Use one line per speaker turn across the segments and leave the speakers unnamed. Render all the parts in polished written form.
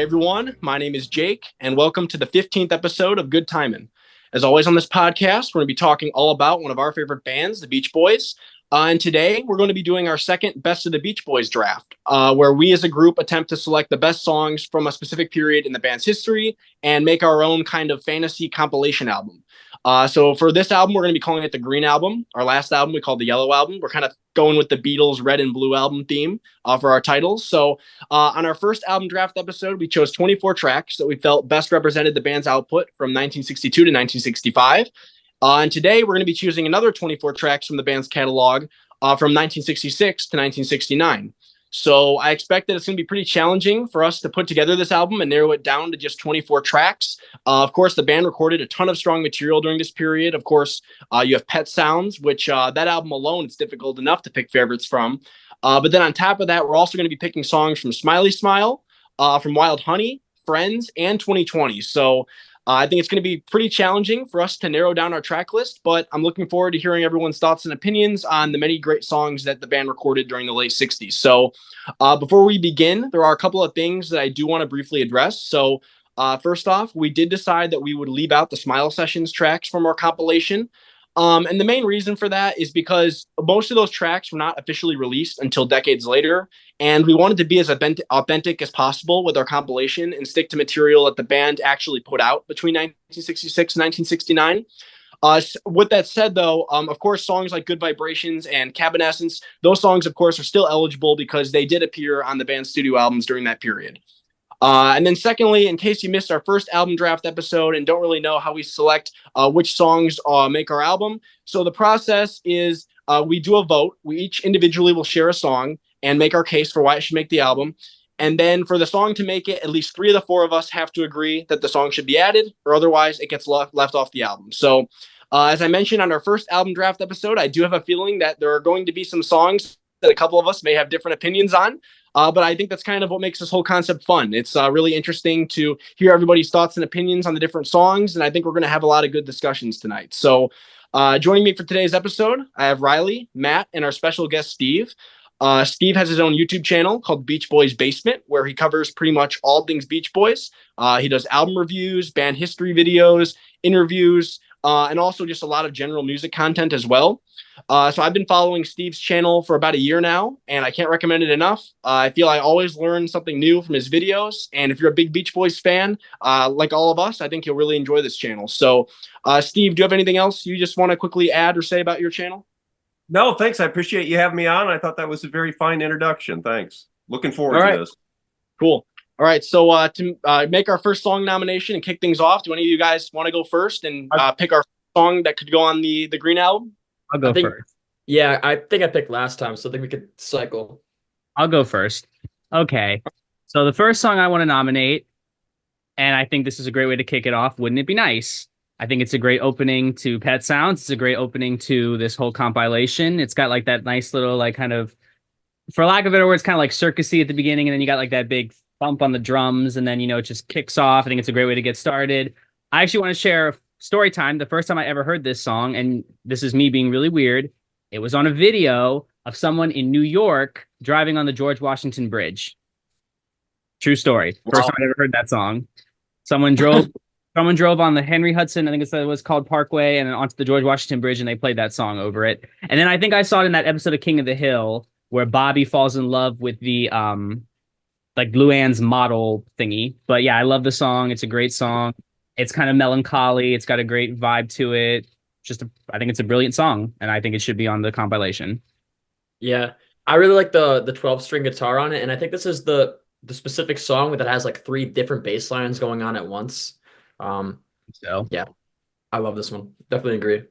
everyone, my name is Jake, and welcome to the 15th episode of Good Timin. As always on this podcast, we're going to be talking all about one of our favorite bands, the Beach Boys. And today we're going to be doing our second Best of the Beach Boys draft, where we as a group attempt to select the best songs from a specific period in the band's history and make our own kind of fantasy compilation album. So for this album, we're going to be calling it the Green Album. Our last album, we called the Yellow Album. We're kind of going with the Beatles' Red and Blue album theme for our titles. So on our first album draft episode, we chose 24 tracks that we felt best represented the band's output from 1962 to 1965. And today, we're going to be choosing another 24 tracks from the band's catalog from 1966 to 1969. So I expect that it's going to be pretty challenging for us to put together this album and narrow it down to just 24 tracks. Of course, the band recorded a ton of strong material during this period. Of course, you have Pet Sounds, which that album alone, it's difficult enough to pick favorites from. But then on top of that, we're also going to be picking songs from Smiley Smile, from Wild Honey, Friends, and 2020. So I think it's going to be pretty challenging for us to narrow down our track list, but I'm looking forward to hearing everyone's thoughts and opinions on the many great songs that the band recorded during the late 60s. So before we begin, there are a couple of things that I do want to briefly address. So first off, we did decide that we would leave out the Smile Sessions tracks from our compilation. And the main reason for that is because most of those tracks were not officially released until decades later. And we wanted to be as authentic as possible with our compilation and stick to material that the band actually put out between 1966 and 1969. With that said, though, of course, songs like Good Vibrations and Cabin Essence, those songs, of course, are still eligible because they did appear on the band's studio albums during that period. And then secondly, in case you missed our first album draft episode and don't really know how we select which songs make our album. So the process is we do a vote. We each individually will share a song and make our case for why it should make the album. And then for the song to make it, at least 3 of the 4 of us have to agree that the song should be added, or otherwise it gets left off the album. So as I mentioned on our first album draft episode, I do have a feeling that there are going to be some songs that a couple of us may have different opinions on. But I think that's kind of what makes this whole concept fun. It's really interesting to hear everybody's thoughts and opinions on the different songs. And I think we're going to have a lot of good discussions tonight. So joining me for today's episode, I have Riley, Matt, and our special guest, Steve. Steve has his own YouTube channel called Beach Boys Basement, where he covers pretty much all things Beach Boys. He does album reviews, band history videos, interviews, and also just a lot of general music content as well. So I've been following Steve's channel for about a year now, and I can't recommend it enough. I feel I always learn something new from his videos, and if you're a big Beach Boys fan, like all of us, I think you'll really enjoy this channel. So, Steve, do you have anything else you just want to quickly add or say about your channel?
No, thanks. I appreciate you having me on. I thought that was a very fine introduction. Thanks. Looking forward to this.
Cool. All right. So to make our first song nomination and kick things off, do any of you guys want to go first and pick our song that could go on the Green Album?
I'll go first.
Yeah, I think I picked last time, so I think we could cycle.
I'll go first. Okay. So the first song I want to nominate, and I think this is a great way to kick it off, Wouldn't It Be Nice? I think it's a great opening to Pet Sounds. It's a great opening to this whole compilation. It's got like that nice little, like, kind of, for lack of a better word, it's kind of like circusy at the beginning, and then you got like that big bump on the drums, and then, you know, it just kicks off. I think it's a great way to get started. I actually want to share story time. The first time I ever heard this song, and this is me being really weird, it was on a video of someone in New York driving on the George Washington Bridge. True story. First time I ever heard that song. Someone drove on the Henry Hudson, I think it was called Parkway, and then onto the George Washington Bridge, and they played that song over it. And then I think I saw it in that episode of King of the Hill where Bobby falls in love with the like Luann's model thingy. But yeah, I love the song. It's a great song. It's kind of melancholy. It's got a great vibe to it. I think it's a brilliant song, and I think it should be on the compilation.
Yeah, I really like the 12-string guitar on it, and I think this is the specific song that has like 3 different bass lines going on at once. Yeah, I love this one. Definitely agree.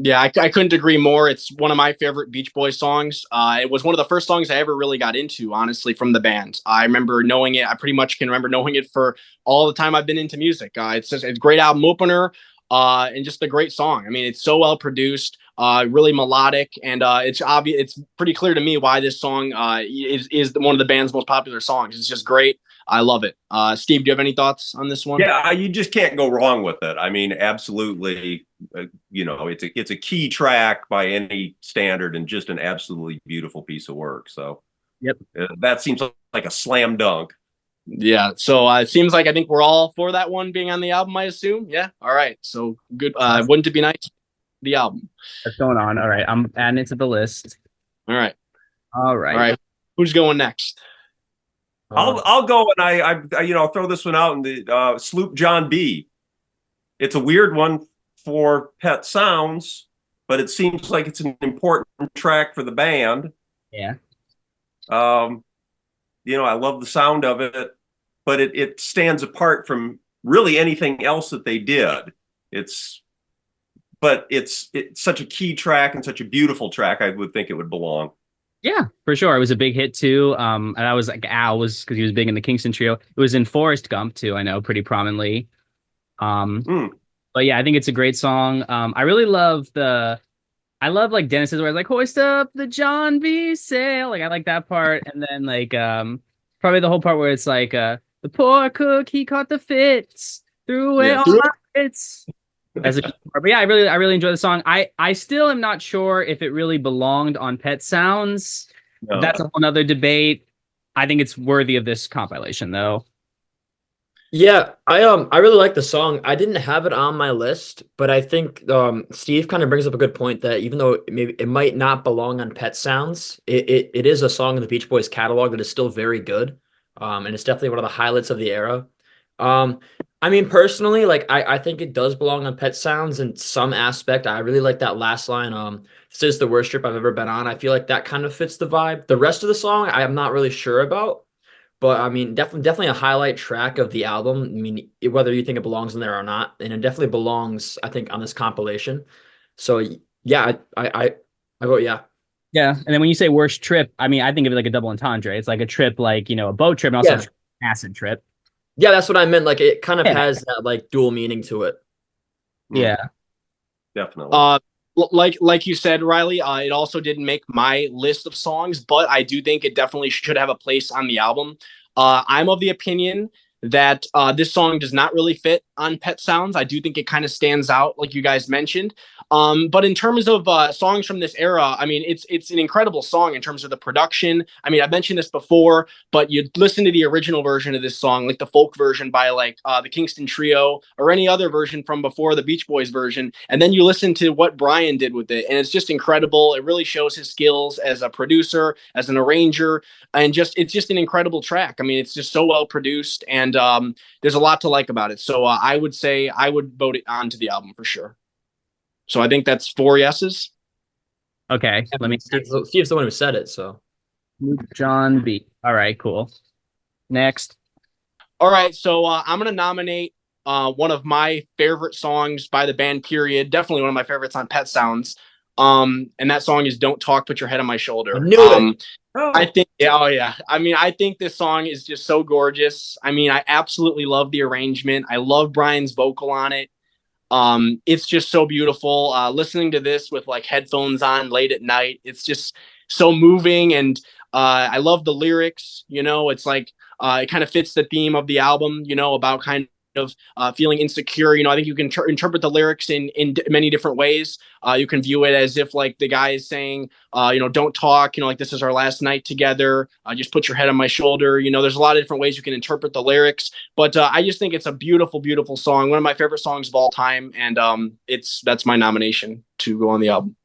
Yeah, I couldn't agree more. It's one of my favorite Beach Boys songs. It was one of the first songs I ever really got into, honestly, from the band. I remember knowing it. I pretty much can remember knowing it for all the time I've been into music. It's a great album opener, and just a great song. I mean, it's so well produced, really melodic, and it's obvious. It's pretty clear to me why this song is one of the band's most popular songs. It's just great. I love it. Steve, do you have any thoughts on this one?
Yeah, you just can't go wrong with it. I mean, absolutely. You know, it's a key track by any standard, and just an absolutely beautiful piece of work. So,
yep,
that seems like a slam dunk.
Yeah. So it seems like I think we're all for that one being on the album, I assume. Yeah. All right. So good. Wouldn't it be nice? The album.
That's going on. All right. I'm adding it to the list.
All right.
All
All
right.
right. Who's going next?
I'll go, and I'll throw this one out in the Sloop John B. It's a weird one for Pet Sounds, but it seems like it's an important track for the band.
Yeah.
I love the sound of it, but it stands apart from really anything else that they did. It's such a key track and such a beautiful track. I would think it would belong.
Yeah, for sure. It was a big hit too. And I was like, Al was because he was big in the Kingston Trio. It was in Forrest Gump too. I know pretty prominently. But yeah, I think it's a great song. I really love I love like Dennis's where it's like hoist up the John B. sail. Like I like that part, and then like probably the whole part where it's like the poor cook he caught the fits, threw away all my fits. As a but yeah, I really enjoy the song. I still am not sure if it really belonged on Pet Sounds. No. That's a whole nother debate. I think it's worthy of this compilation though.
Yeah, I really like the song. I didn't have it on my list, but I think Steve kind of brings up a good point that even though maybe it might not belong on Pet Sounds, it is a song in the Beach Boys catalog that is still very good. And it's definitely one of the highlights of the era. I mean, personally, like I think it does belong on Pet Sounds in some aspect. I really like that last line, this is the worst trip I've ever been on. I feel like that kind of fits the vibe. The rest of the song, I am not really sure about. But I mean, definitely a highlight track of the album. I mean, whether you think it belongs in there or not, and it definitely belongs, I think, on this compilation. So yeah, I vote yeah.
Yeah, and then when you say worst trip, I mean, I think of it like a double entendre. It's like a trip, like a boat trip, and also an acid trip.
Yeah, that's what I meant. Like it kind of has that like dual meaning to it.
Yeah,
definitely.
Like you said, Riley, it also didn't make my list of songs, but I do think it definitely should have a place on the album. I'm of the opinion that this song does not really fit on Pet Sounds. I do think it kind of stands out, like you guys mentioned. But in terms of songs from this era, I mean, it's an incredible song in terms of the production. I mean, I've mentioned this before, but you listen to the original version of this song, like the folk version by like the Kingston Trio or any other version from before the Beach Boys version, and then you listen to what Brian did with it, and it's just incredible. It really shows his skills as a producer, as an arranger, and it's just an incredible track. I mean, it's just so well produced, and there's a lot to like about it. So I would say I would vote it onto the album for sure. So I think that's 4 yeses.
Okay. Let me
Steve's the one who said it. So
John B. All right, cool. Next.
All right. So I'm going to nominate one of my favorite songs by the band, period. Definitely one of my favorites on Pet Sounds. And that song is Don't Talk, Put Your Head on My Shoulder.
I knew it.
I think, yeah. I mean, I think this song is just so gorgeous. I mean, I absolutely love the arrangement. I love Brian's vocal on it. It's just so beautiful. Listening to this with like headphones on late at night, it's just so moving. And I love the lyrics. It's like it kind of fits the theme of the album, about kind of feeling insecure. I think you can interpret the lyrics in many different ways. You can view it as if like the guy is saying, don't talk, like this is our last night together. Just put your head on my shoulder. There's a lot of different ways you can interpret the lyrics, but I just think it's a beautiful, beautiful song. One of my favorite songs of all time. And that's my nomination to go on the album.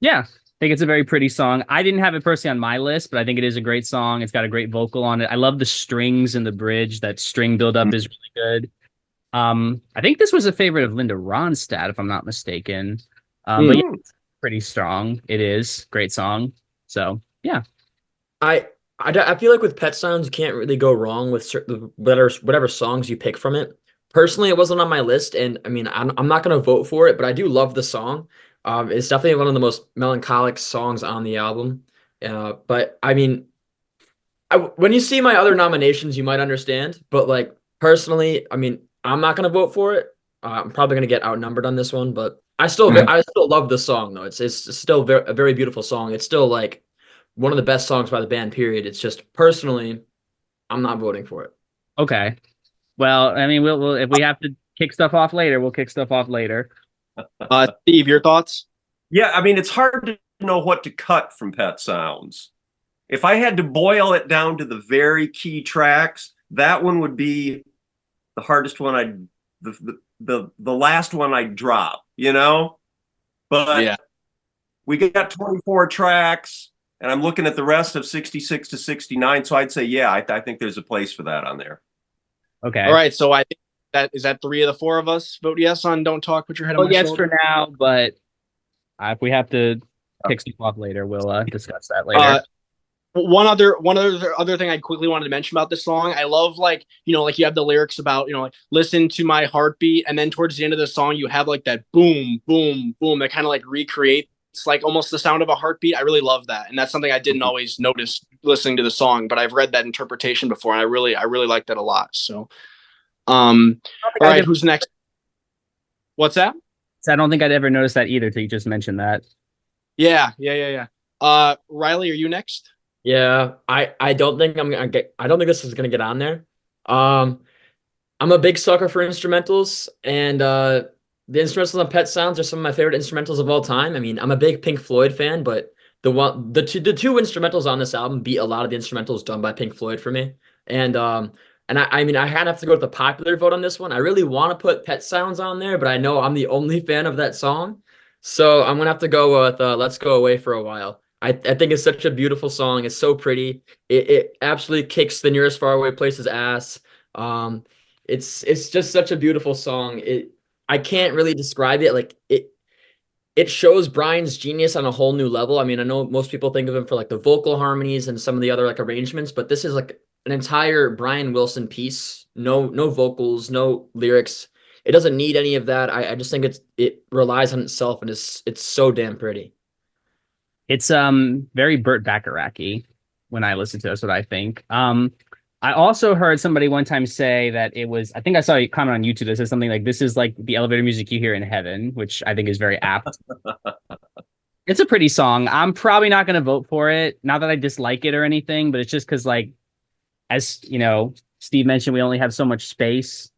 Yeah. I think it's a very pretty song. I didn't have it personally on my list, but I think it is a great song. It's got a great vocal on it. I love the strings in the bridge. That string buildup is really good. I think this was a favorite of Linda Ronstadt, if I'm not mistaken. But yeah, it's pretty strong. It is great song. So yeah,
I feel like with Pet Sounds, you can't really go wrong with whatever songs you pick from it. Personally, it wasn't on my list, and I mean, I'm not going to vote for it, but I do love the song. It's definitely one of the most melancholic songs on the album. But I mean, when you see my other nominations, you might understand. But like personally, I mean, I'm not gonna vote for it. I'm probably gonna get outnumbered on this one, but I still love the song though. It's still a very beautiful song. It's still like one of the best songs by the band. Period. It's just personally, I'm not voting for it.
Okay. Well, I mean, we'll if we have to kick stuff off later, we'll kick stuff off later.
Steve, your thoughts?
Yeah, I mean, it's hard to know what to cut from Pet Sounds. If I had to boil it down to the very key tracks, that one would be the hardest one. The last one I'd drop, but
Yeah.
we got 24 tracks, and I'm looking at the rest of 66 to 69. So I'd say, yeah, I think there's a place for that on there.
Okay.
All right. So I think is that 3 of the 4 of us vote yes on Don't Talk, Put Your Head on My
yes
Shoulder?
for now, but if we have to pick some off later, we'll discuss that later.
One other thing I quickly wanted to mention about this song, I love like you have the lyrics about like listen to my heartbeat, and then towards the end of the song you have like that boom boom boom that kind of like recreates like almost the sound of a heartbeat. I really love that, and that's something I didn't always notice listening to the song, but I've read that interpretation before, and I really like that a lot. So, all right, who's next? What's that?
So I don't think I'd ever noticed that either till you just mentioned that.
Yeah. Riley, are you next?
Yeah, I don't think I don't think this is gonna get on there. I'm a big sucker for instrumentals, and the instrumentals on Pet Sounds are some of my favorite instrumentals of all time. I mean, I'm a big Pink Floyd fan, but the two instrumentals on this album beat a lot of the instrumentals done by Pink Floyd for me. And I mean, I kind of have to go with the popular vote on this one. I really want to put Pet Sounds on there, but I know I'm the only fan of that song, so I'm gonna have to go with Let's Go Away for a While. I think it's such a beautiful song. It's so pretty. It absolutely kicks The Nearest Faraway Place's ass. It's just such a beautiful song. I can't really describe it. Like it shows Brian's genius on a whole new level. I mean, I know most people think of him for like the vocal harmonies and some of the other like arrangements, but this is like an entire Brian Wilson piece. No vocals, no lyrics. It doesn't need any of that. I just think it relies on itself, and it's so damn pretty.
It's very Burt Bacharach-y when I listen to it. That's what I think. I also heard somebody one time say that it was, I think I saw a comment on YouTube that says something like, this is like the elevator music you hear in heaven, which I think is very apt. It's a pretty song. I'm probably not going to vote for it. Not that I dislike it or anything, but it's just because like, as Steve mentioned, we only have so much space.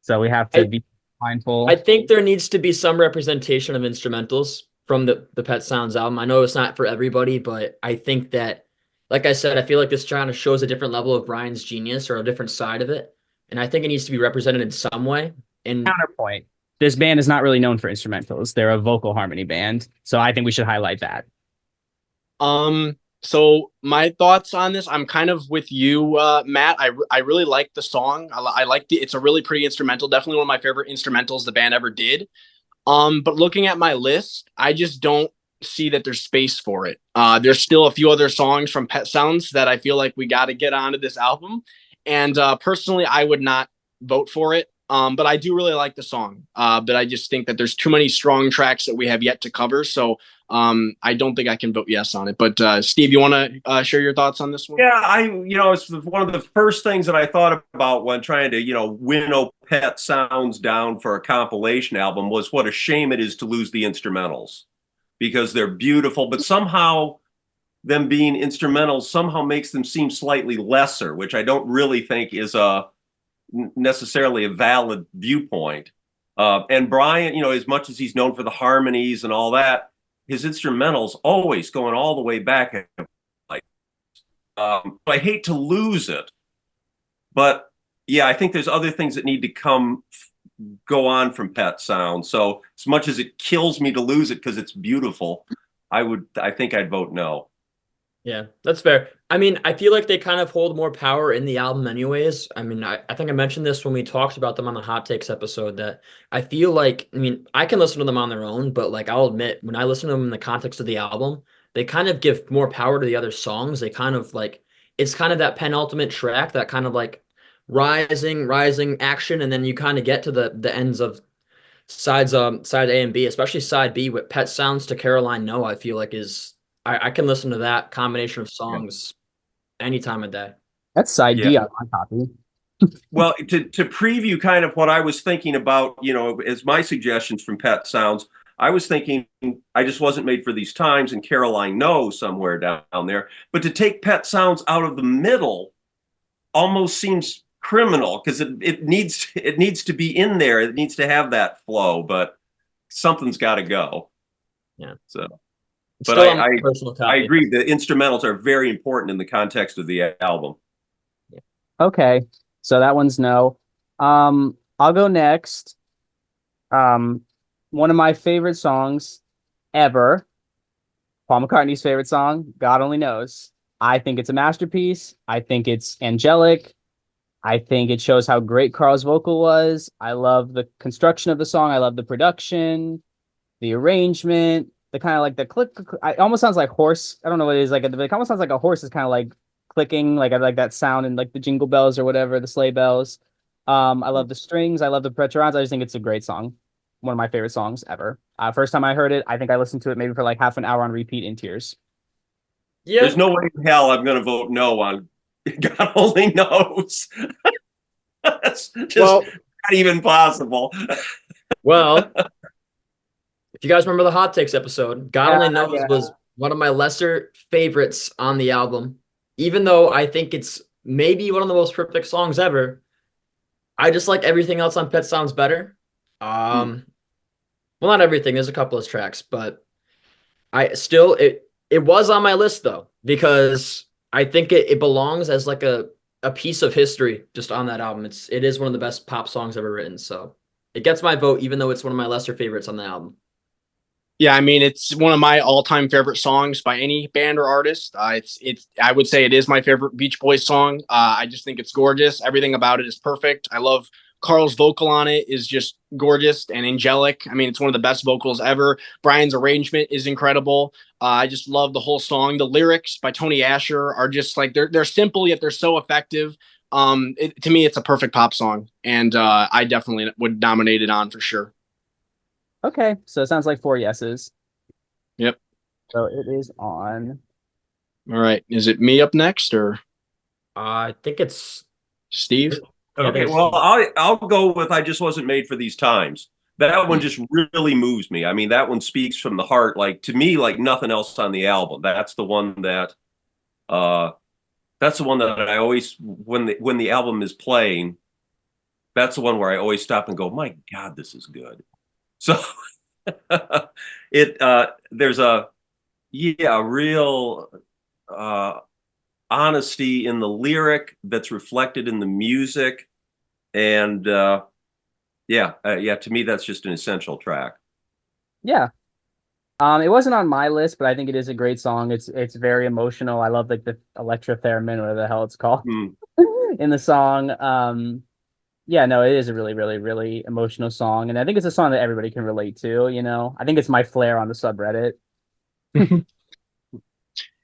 So we have to be mindful.
I think there needs to be some representation of instrumentals from the Pet Sounds album. I know it's not for everybody, but I think that, like I said, I feel like this kind of shows a different level of Brian's genius or a different side of it. And I think it needs to be represented in some way. And
counterpoint, this band is not really known for instrumentals. They're a vocal harmony band. So I think we should highlight that.
So my thoughts on this, I'm kind of with you, Matt. I really like the song. I like it's a really pretty instrumental. Definitely one of my favorite instrumentals the band ever did. But looking at my list, I just don't see that there's space for it. There's still a few other songs from Pet Sounds that I feel like we got to get onto this album. And personally, I would not vote for it. But I do really like the song. But I just think that there's too many strong tracks that we have yet to cover. So I don't think I can vote yes on it. But Steve, you want to share your thoughts on this one?
Yeah, it's one of the first things that I thought about when trying to, winnow Pet Sounds down for a compilation album was what a shame it is to lose the instrumentals, because they're beautiful, but somehow them being instrumentals somehow makes them seem slightly lesser, which I don't really think is necessarily a valid viewpoint. And Brian, as much as he's known for the harmonies and all that, his instrumentals always going all the way back. I hate to lose it, but yeah, I think there's other things that need to go on from Pet Sounds. So as much as it kills me to lose it because it's beautiful, I think I'd vote no.
Yeah, that's fair. I mean, I feel like they kind of hold more power in the album anyways. I mean, I think I mentioned this when we talked about them on the Hot Takes episode, that I feel like, I mean, I can listen to them on their own, but like I'll admit, when I listen to them in the context of the album, they kind of give more power to the other songs. They kind of like, it's kind of that penultimate track, that kind of like rising action, and then you kind of get to the ends of side A and B, especially side B with Pet Sounds to Caroline No, I feel like I can listen to that combination of songs any time of day.
That's side B on my copy.
Well, to preview kind of what I was thinking about, as my suggestions from Pet Sounds, I was thinking I just wasn't made for these times, and Caroline No somewhere down there. But to take Pet Sounds out of the middle almost seems criminal, because it needs to be in there. It needs to have that flow, but something's got to go.
Yeah.
So. But I agree. The instrumentals are very important in the context of the album.
Okay. So that one's no. I'll go next. One of my favorite songs ever, Paul McCartney's favorite song, God Only Knows. I think it's a masterpiece. I think it's angelic. I think it shows how great Carl's vocal was. I love the construction of the song. I love the production, the arrangement, the kind of like the click. It almost sounds like horse. I don't know what it is. Like it almost sounds like a horse is kind of like clicking. Like I like that sound and like the jingle bells or whatever, the sleigh bells. I love the strings. I love the Petrons. I just think it's a great song. One of my favorite songs ever. First time I heard it, I think I listened to it maybe for like half an hour on repeat in tears.
Yeah. There's no way in hell I'm going to vote no on God Only Knows. That's just not even possible.
Well, if you guys remember the Hot Takes episode, God Only Knows was one of my lesser favorites on the album. Even though I think it's maybe one of the most perfect songs ever, I just like everything else on Pet Sounds better. Well, not everything. There's a couple of tracks, but it was on my list though, because I think it belongs as like a piece of history just on that album. It is one of the best pop songs ever written. So it gets my vote, even though it's one of my lesser favorites on the album.
Yeah, I mean, it's one of my all-time favorite songs by any band or artist. It's I would say it is my favorite Beach Boys song. I just think it's gorgeous. Everything about it is perfect. I love Carl's vocal on it is just gorgeous and angelic. I mean, it's one of the best vocals ever. Brian's arrangement is incredible. I just love the whole song. The lyrics by Tony Asher are just like they're simple yet they're so effective. To me, it's a perfect pop song, and I definitely would nominate it on for sure.
Okay, so it sounds like 4 yeses.
Yep.
So it is on.
All right. Is it me up next or?
I think it's
Steve.
Okay, well, I'll go with I Just Wasn't Made for These Times. That one just really moves me. I mean, that one speaks from the heart, like to me, like nothing else on the album. That's the one that I always when the album is playing, that's the one where I always stop and go, my God, this is good. So there's a real honesty in the lyric that's reflected in the music, and to me that's just an essential track.
Yeah. It wasn't on my list, but I think it is a great song. It's very emotional. I love like the electrotheremin, whatever the hell it's called, in the song. Yeah, no, it is a really, really, really emotional song. And I think it's a song that everybody can relate to, you know? I think it's my flair on the subreddit.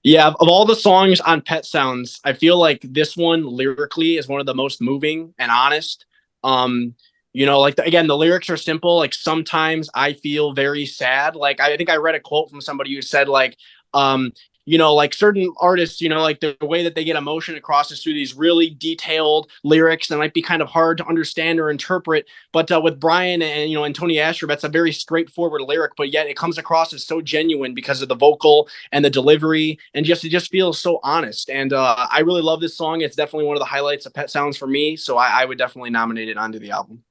Yeah, of all the songs on Pet Sounds, I feel like this one lyrically is one of the most moving and honest. Like again, the lyrics are simple. Like sometimes I feel very sad. Like I think I read a quote from somebody who said like, like certain artists, like the way that they get emotion across is through these really detailed lyrics that might be kind of hard to understand or interpret. But with Brian and Tony Asher, that's a very straightforward lyric, but yet it comes across as so genuine because of the vocal and the delivery, and it just feels so honest. And I really love this song. It's definitely one of the highlights of Pet Sounds for me. So I would definitely nominate it onto the album.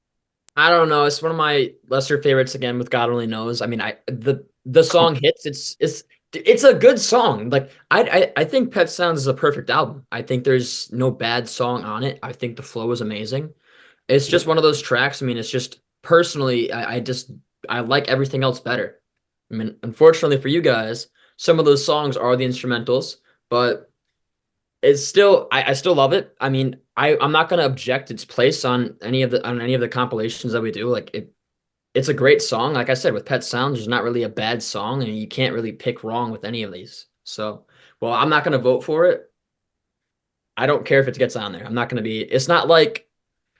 I don't know. It's one of my lesser favorites again with God Only Knows. I mean, the song hits. It's a good song. Like I think Pet Sounds is a perfect album. I think there's no bad song on it. I think the flow is amazing. It's just one of those tracks. I mean, it's just personally, I like everything else better. I mean, unfortunately for you guys, some of those songs are the instrumentals, but it's still I still love it. I mean, I'm not gonna object its place on any of the compilations that we do. Like it's a great song. Like I said, with Pet Sounds, there's not really a bad song, and you can't really pick wrong with any of these. So, well, I'm not going to vote for it. I don't care if it gets on there. I'm not going to be. It's not like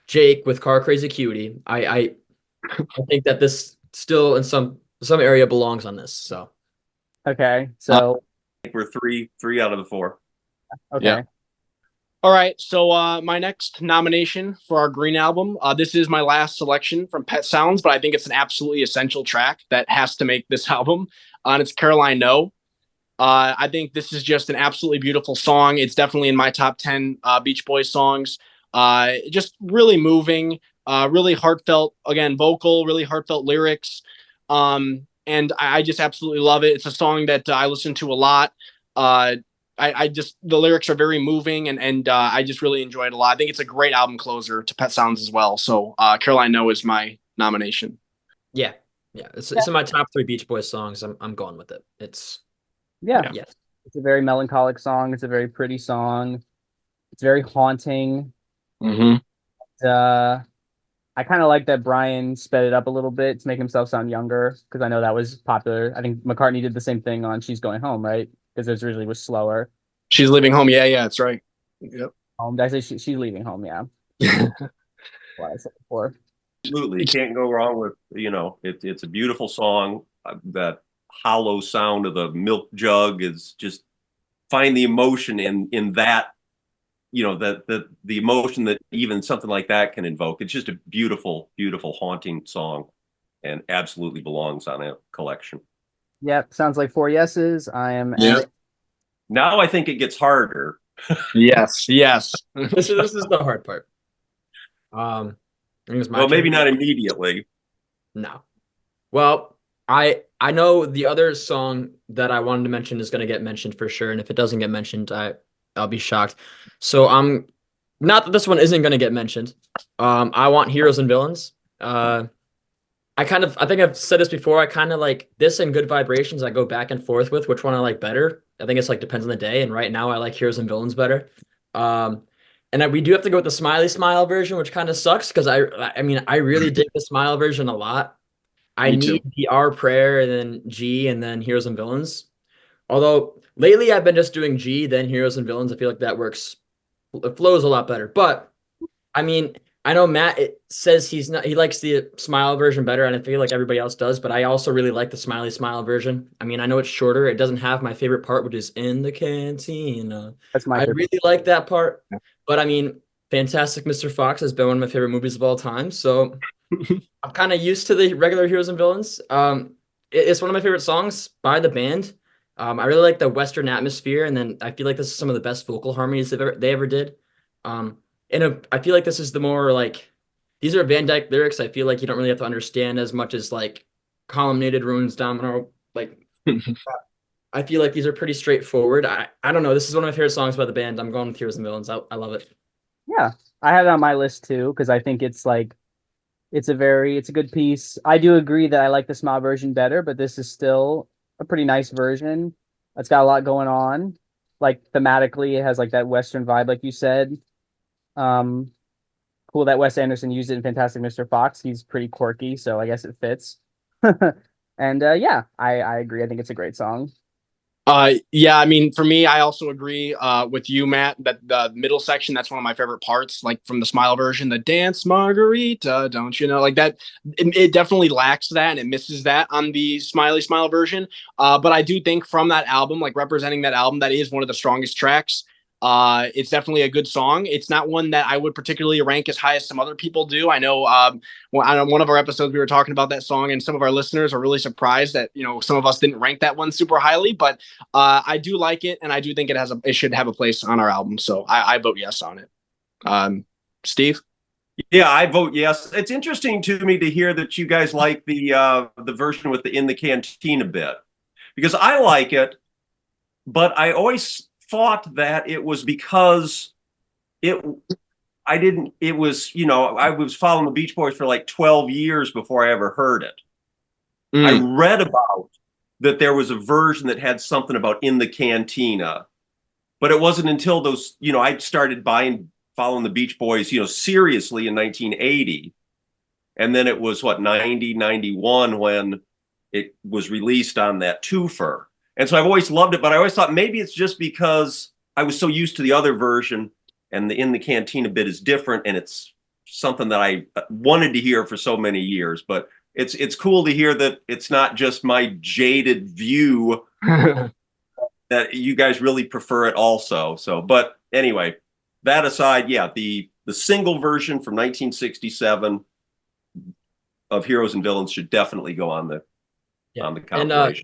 Jake with Car Crazy Cutie. I think that this still in some area belongs on this. So,
okay, so
I think we're three out of the 4.
Okay.
Yeah. All right, so my next nomination for our Green album, this is my last selection from Pet Sounds, but I think it's an absolutely essential track that has to make this album, and it's Caroline No. I think this is just an absolutely beautiful song. It's definitely in my top 10 Beach Boys songs. Just really moving, really heartfelt, again, vocal, really heartfelt lyrics, and I just absolutely love it. It's a song that I listen to a lot. I just the lyrics are very moving, and I just really enjoy it a lot. I think it's a great album closer to Pet Sounds as well. So Caroline No is my nomination.
Yeah, it's in my top 3 Beach Boys songs. I'm going with it. It's
yes, it's a very melancholic song. It's a very pretty song. It's very haunting.
Mm-hmm.
I kind of like that Brian sped it up a little bit to make himself sound younger, because I know that was popular. I think McCartney did the same thing on "She's Going Home," right? Because it originally was slower.
She's leaving home. Yeah, that's right. Yep.
Did I say she's leaving home? Yeah. What I said before.
Absolutely, you can't go wrong with it's a beautiful song. That hollow sound of the milk jug is just find the emotion in that. That the emotion that even something like that can invoke. It's just a beautiful, beautiful, haunting song, and absolutely belongs on a collection.
Yep, sounds like 4 yeses. I am.
Yeah.
Now I think it gets harder.
Yes.
This is the hard part. I think it's my
Well, maybe
turn.
not immediately.
No. Well, I know the other song that I wanted to mention is going to get mentioned for sure, and if it doesn't get mentioned, I'll be shocked. So I'm not that this one isn't going to get mentioned. I want Heroes and Villains. I think I've said this before. I kind of like this and Good Vibrations. I go back and forth with which one I like better. I think it's like depends on the day. And right now I like Heroes and Villains better. And we do have to go with the Smiley Smile version, which kind of sucks because I mean I really dig the Smile version a lot. I need the R prayer and then G and then Heroes and Villains. Although lately I've been just doing G, then Heroes and Villains. I feel like that works. It flows a lot better. But I mean, I know Matt says he likes the Smile version better, and I feel like everybody else does, but I also really like the Smiley Smile version. I mean, I know it's shorter. It doesn't have my favorite part, which is in the canteen.
That's my
I
favorite.
really like that part. But I mean, Fantastic Mr. Fox has been one of my favorite movies of all time. So I'm kind of used to the regular Heroes and Villains. It's one of my favorite songs by the band. I really like the Western atmosphere, and then I feel like this is some of the best vocal harmonies they ever did. I feel like this is the more like these are Van Dyke lyrics. I feel like you don't really have to understand as much as like columnated runes domino. Like I feel like these are pretty straightforward. I don't know. This is one of my favorite songs by the band. I'm going with Heroes and Villains. I love it.
Yeah, I have it on my list too because I think it's like it's a good piece. I do agree that I like the Smile version better, but this is still a pretty nice version. It's got a lot going on. Like thematically, it has like that Western vibe, like you said. Cool that Wes Anderson used it in Fantastic Mr. Fox. He's pretty quirky, so I guess it fits. And yeah, I agree. I think it's a great song.
Yeah, I mean, for me, I also agree with you, Matt, that the middle section, that's one of my favorite parts, like from the Smile version, the dance margarita, don't you know, like that, it definitely lacks that and it misses that on the Smiley Smile version. But I do think from that album, like representing that album, that is one of the strongest tracks. It's definitely a good song. It's not one that I would particularly rank as high as some other people do. I know on one of our episodes we were talking about that song, and some of our listeners are really surprised that some of us didn't rank that one super highly. But I do like it, and I do think it should have a place on our album. So I vote yes on it. Steve?
Yeah, I vote yes. It's interesting to me to hear that you guys like the version with the in the canteen a bit, because I like it, but I always thought that it was because I was following the Beach Boys for like 12 years before I ever heard it. I read about that there was a version that had something about in the cantina, but it wasn't until those, I started following the Beach Boys, seriously in 1980. And then it was 90, 91 when it was released on that twofer. And so I've always loved it, but I always thought maybe it's just because I was so used to the other version, and the in the cantina bit is different, and it's something that I wanted to hear for so many years. But it's cool to hear that it's not just my jaded view that you guys really prefer it also. So, but anyway, that aside, yeah, the single version from 1967 of Heroes and Villains should definitely go on the compilation.
And,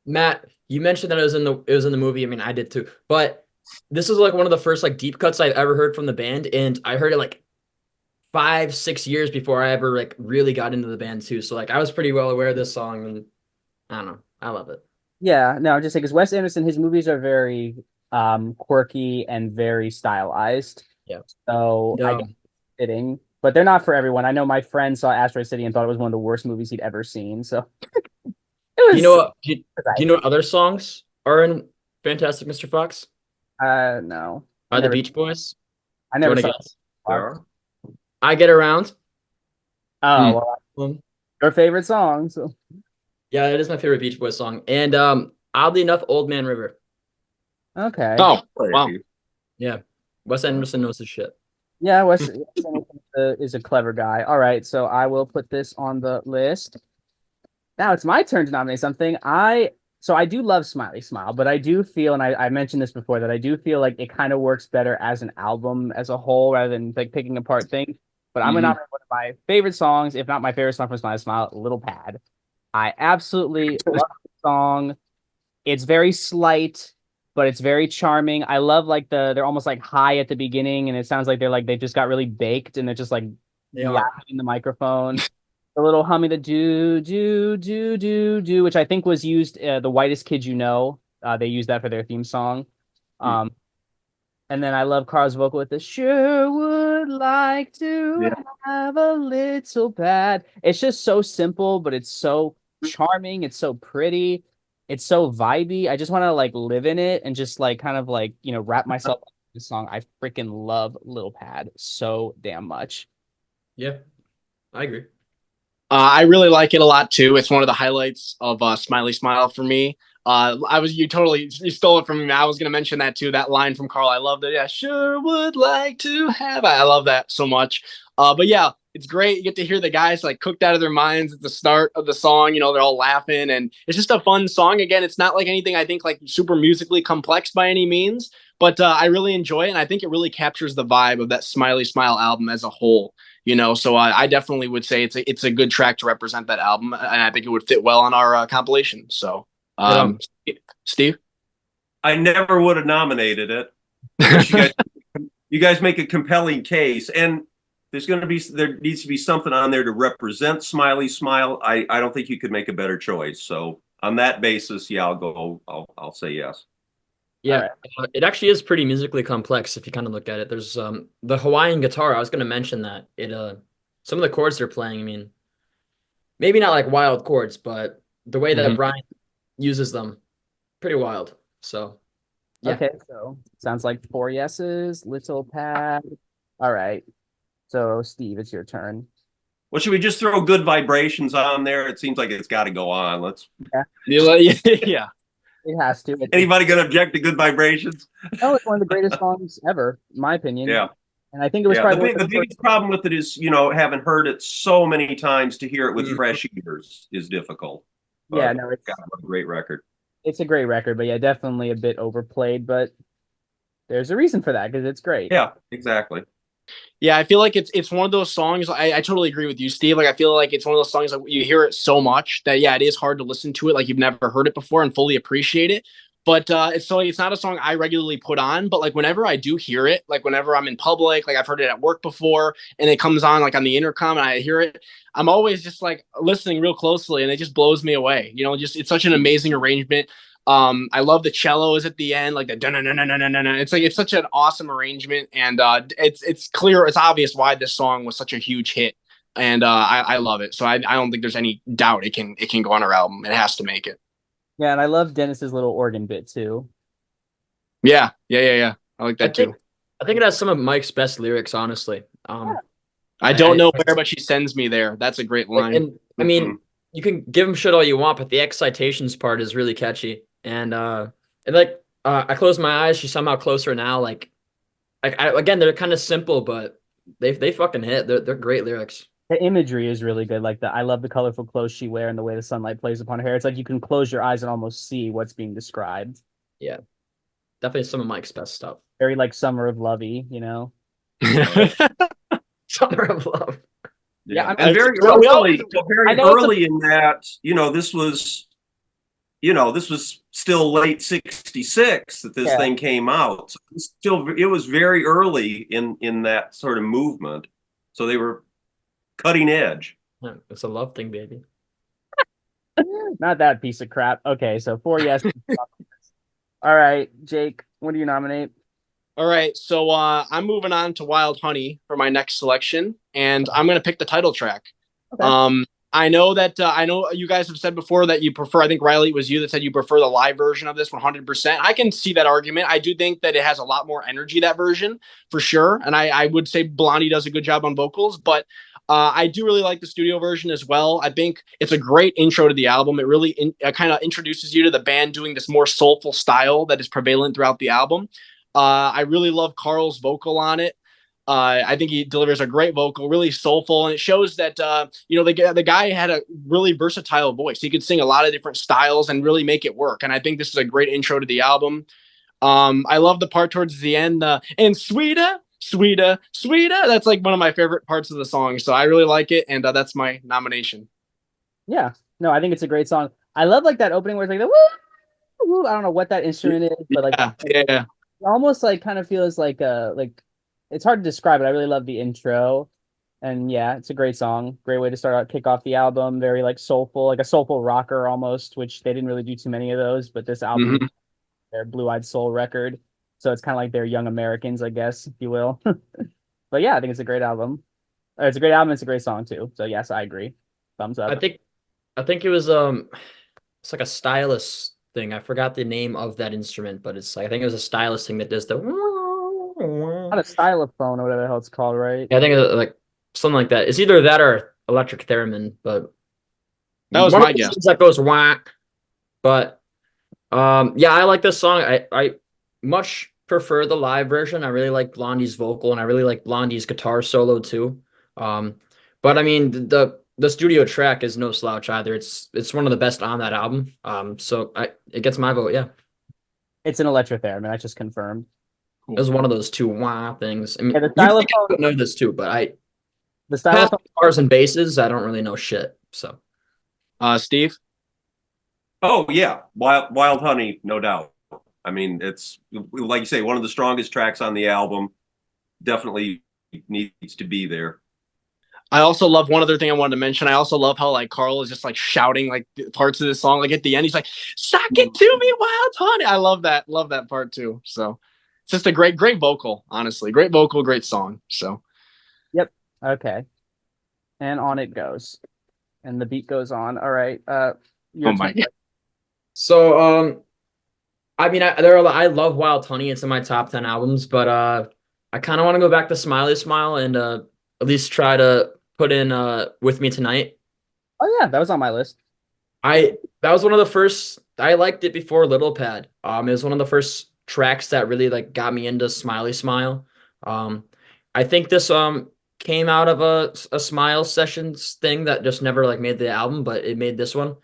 Matt, you mentioned that it was in the movie. I mean, I did too. But this is like one of the first like deep cuts I've ever heard from the band, and I heard it like 5-6 years before I ever really got into the band too. So like I was pretty well aware of this song, and I don't know, I love it.
Yeah, no, I'm just saying because Wes Anderson, his movies are very quirky and very stylized.
Yeah.
So I guess it's fitting, but they're not for everyone. I know my friend saw Asteroid City and thought it was one of the worst movies he'd ever seen. So it
Do you
was
know what? Do you know what other songs are in Fantastic Mr. Fox?
no.
By the Beach Boys?
I
Do you
never
want to
saw
guess?
There are.
I Get Around.
Oh, well,
Um,
your favorite song. So
yeah, it is my favorite Beach Boys song. And oddly enough, Old Man River.
okay.
Oh, wow.
Yeah. Wes Anderson knows his shit.
Yeah, Wes Anderson is a clever guy. All right, so I will put this on the list. Now it's my turn to nominate something. I do love Smiley Smile, but I do feel, and I mentioned this before, that I do feel like it kind of works better as an album as a whole rather than like picking apart things. But I'm gonna nominate one of my favorite songs, if not my favorite song from Smiley Smile, Little Pad. I absolutely love the song. It's very slight, but it's very charming. I love like they're almost like high at the beginning, and it sounds like they just got really baked and they're just like laughing in the microphone. The little humming, the do do do do do, which I think was used the Whitest Kid You Know. They used that for their theme song. Um, and then I love Carl's vocal with the sure would like to have a little pad. It's just so simple, but it's so charming. It's so pretty. It's so vibey. I just want to like live in it and just like kind of like, wrap myself in this song. I freaking love Little Pad so damn much.
Yeah, I agree.
I really like it a lot too. It's one of the highlights of Smiley Smile for me. You stole it from me. I was gonna mention that too. That line from Carl, I love that. Yeah, sure would like to have. I love that so much. But yeah, it's great. You get to hear the guys like cooked out of their minds at the start of the song. They're all laughing, and it's just a fun song. Again, it's not like anything I think like super musically complex by any means, but I really enjoy it, and I think it really captures the vibe of that Smiley Smile album as a whole. So I definitely would say it's a good track to represent that album, and I think it would fit well on our compilation. So, Steve,
I never would have nominated it. You guys make a compelling case, and there needs to be something on there to represent Smiley Smile. I don't think you could make a better choice. So on that basis, yeah, I'll say yes.
Yeah, it actually is pretty musically complex if you kind of look at it. There's the Hawaiian guitar. I was going to mention that some of the chords they're playing. I mean, maybe not like wild chords, but the way that Brian uses them, pretty wild. So, yeah.
Okay, so sounds like 4 yeses. Little Pad. All right. So, Steve, it's your turn.
Well, should we just throw Good Vibrations on there? It seems like it's got to go on. Let's.
Yeah.
It has to.
Anybody going to object to Good Vibrations?
No, it's one of the greatest songs ever, in my opinion.
Yeah.
And I think it was probably
the biggest problem with it is, having heard it so many times, to hear it with fresh ears is difficult. But
yeah, no, it's
got a great record.
It's a great record, but yeah, definitely a bit overplayed. But there's a reason for that because it's great.
Yeah, exactly.
Yeah, I feel like it's one of those songs. I totally agree with you, Steve. Like I feel like it's one of those songs that you hear it so much that it is hard to listen to it like you've never heard it before and fully appreciate it. But it's not a song I regularly put on. But like whenever I do hear it, like whenever I'm in public, like I've heard it at work before, and it comes on like on the intercom and I hear it, I'm always just like listening real closely, and it just blows me away. It's such an amazing arrangement. I love the cellos at the end, like the dun dun dun dun dun dun. It's such an awesome arrangement, and it's clear, it's obvious why this song was such a huge hit, and I love it. So I don't think there's any doubt it can go on our album. It has to make it.
Yeah, and I love Dennis's little organ bit too.
Yeah. I like that too.
I think it has some of Mike's best lyrics, honestly.
I don't know where, but she sends me there. That's a great line.
And I mean, you can give him shit all you want, but the excitations part is really catchy. And I close my eyes. She's somehow closer now. Again, they're kind of simple, but they fucking hit. They're great lyrics.
The imagery is really good. Like I love the colorful clothes she wears and the way the sunlight plays upon her hair. It's like you can close your eyes and almost see what's being described.
Yeah, definitely some of Mike's best stuff.
Very like Summer of Lovey,
Summer of Love.
Yeah, and very early in that, this was still late '66 that this thing came out. So it was very early in that sort of movement. So they were cutting edge.
Yeah, it's a love thing, baby.
Not that piece of crap. Okay, so 4 yes. All right, Jake, what do you nominate?
All right, so I'm moving on to Wild Honey for my next selection, and I'm gonna pick the title track.
Okay.
I know that I know you guys have said before that you prefer. I think Riley, it was you that said you prefer the live version of this 100%. I can see that argument. I do think that it has a lot more energy, that version, for sure. And I would say Blondie does a good job on vocals, but I do really like the studio version as well. I think it's a great intro to the album. It really kind of introduces you to the band doing this more soulful style that is prevalent throughout the album. I really love Carl's vocal on it. I think he delivers a great vocal, really soulful, and it shows that the guy had a really versatile voice. He could sing a lot of different styles and really make it work. And I think this is a great intro to the album. I love the part towards the end, and sweeter, sweeter, sweeter. That's like one of my favorite parts of the song. So I really like it, and that's my nomination.
Yeah, no, I think it's a great song. I love like that opening where it's like the woo, woo. I don't know what that instrument is, but like
yeah.
It almost like kind of feels like it's hard to describe it. I really love the intro. And yeah, it's a great song. Great way to kick off the album. Very like soulful, like a soulful rocker almost, which they didn't really do too many of those, but this album is their Blue Eyed Soul record. So it's kind of like their Young Americans, I guess, if you will. But yeah, I think it's a great album. It's a great album, it's a great song too. So yes, I agree. Thumbs up.
I think it was it's like a stylus thing. I forgot the name of that instrument, but it's like I think it was a stylus thing that does the
Not a stylophone or whatever the hell it's called, right?
Yeah, I think it's like something like that. It's either that or electric theremin, but
that was my guess.
That goes whack. But yeah, I like this song. I much prefer the live version. I really like Blondie's vocal, and I really like Blondie's guitar solo too. But I mean the studio track is no slouch either. It's one of the best on that album. So it gets my vote. Yeah,
it's an electric theremin. I just confirmed.
Cool. It was one of those two wah things. I mean,
yeah, the style
I would know this too, but
the style of
guitars and basses, I don't really know shit. So,
Steve.
Oh yeah, Wild Honey, no doubt. I mean, it's like you say, one of the strongest tracks on the album. Definitely needs to be there.
I also love one other thing I wanted to mention. I also love how like Carl is just like shouting like parts of the song. Like at the end, he's like, "Suck it to me, Wild Honey." I love that. Love that part too. So it's just a great vocal, honestly. Great vocal, great song. So
yep. Okay. And on it goes. And the beat goes on. All right. Oh
my God.
So I mean I love Wild Honey. It's in my top 10 albums, but I kind of want to go back to Smiley Smile and at least try to put in With Me Tonight.
Oh yeah, that was on my list.
That was one of the first. I liked it before Little Pad. It was one of the first tracks that really like got me into Smiley Smile. I think this came out of a Smile Sessions thing that just never like made the album, but it made this one.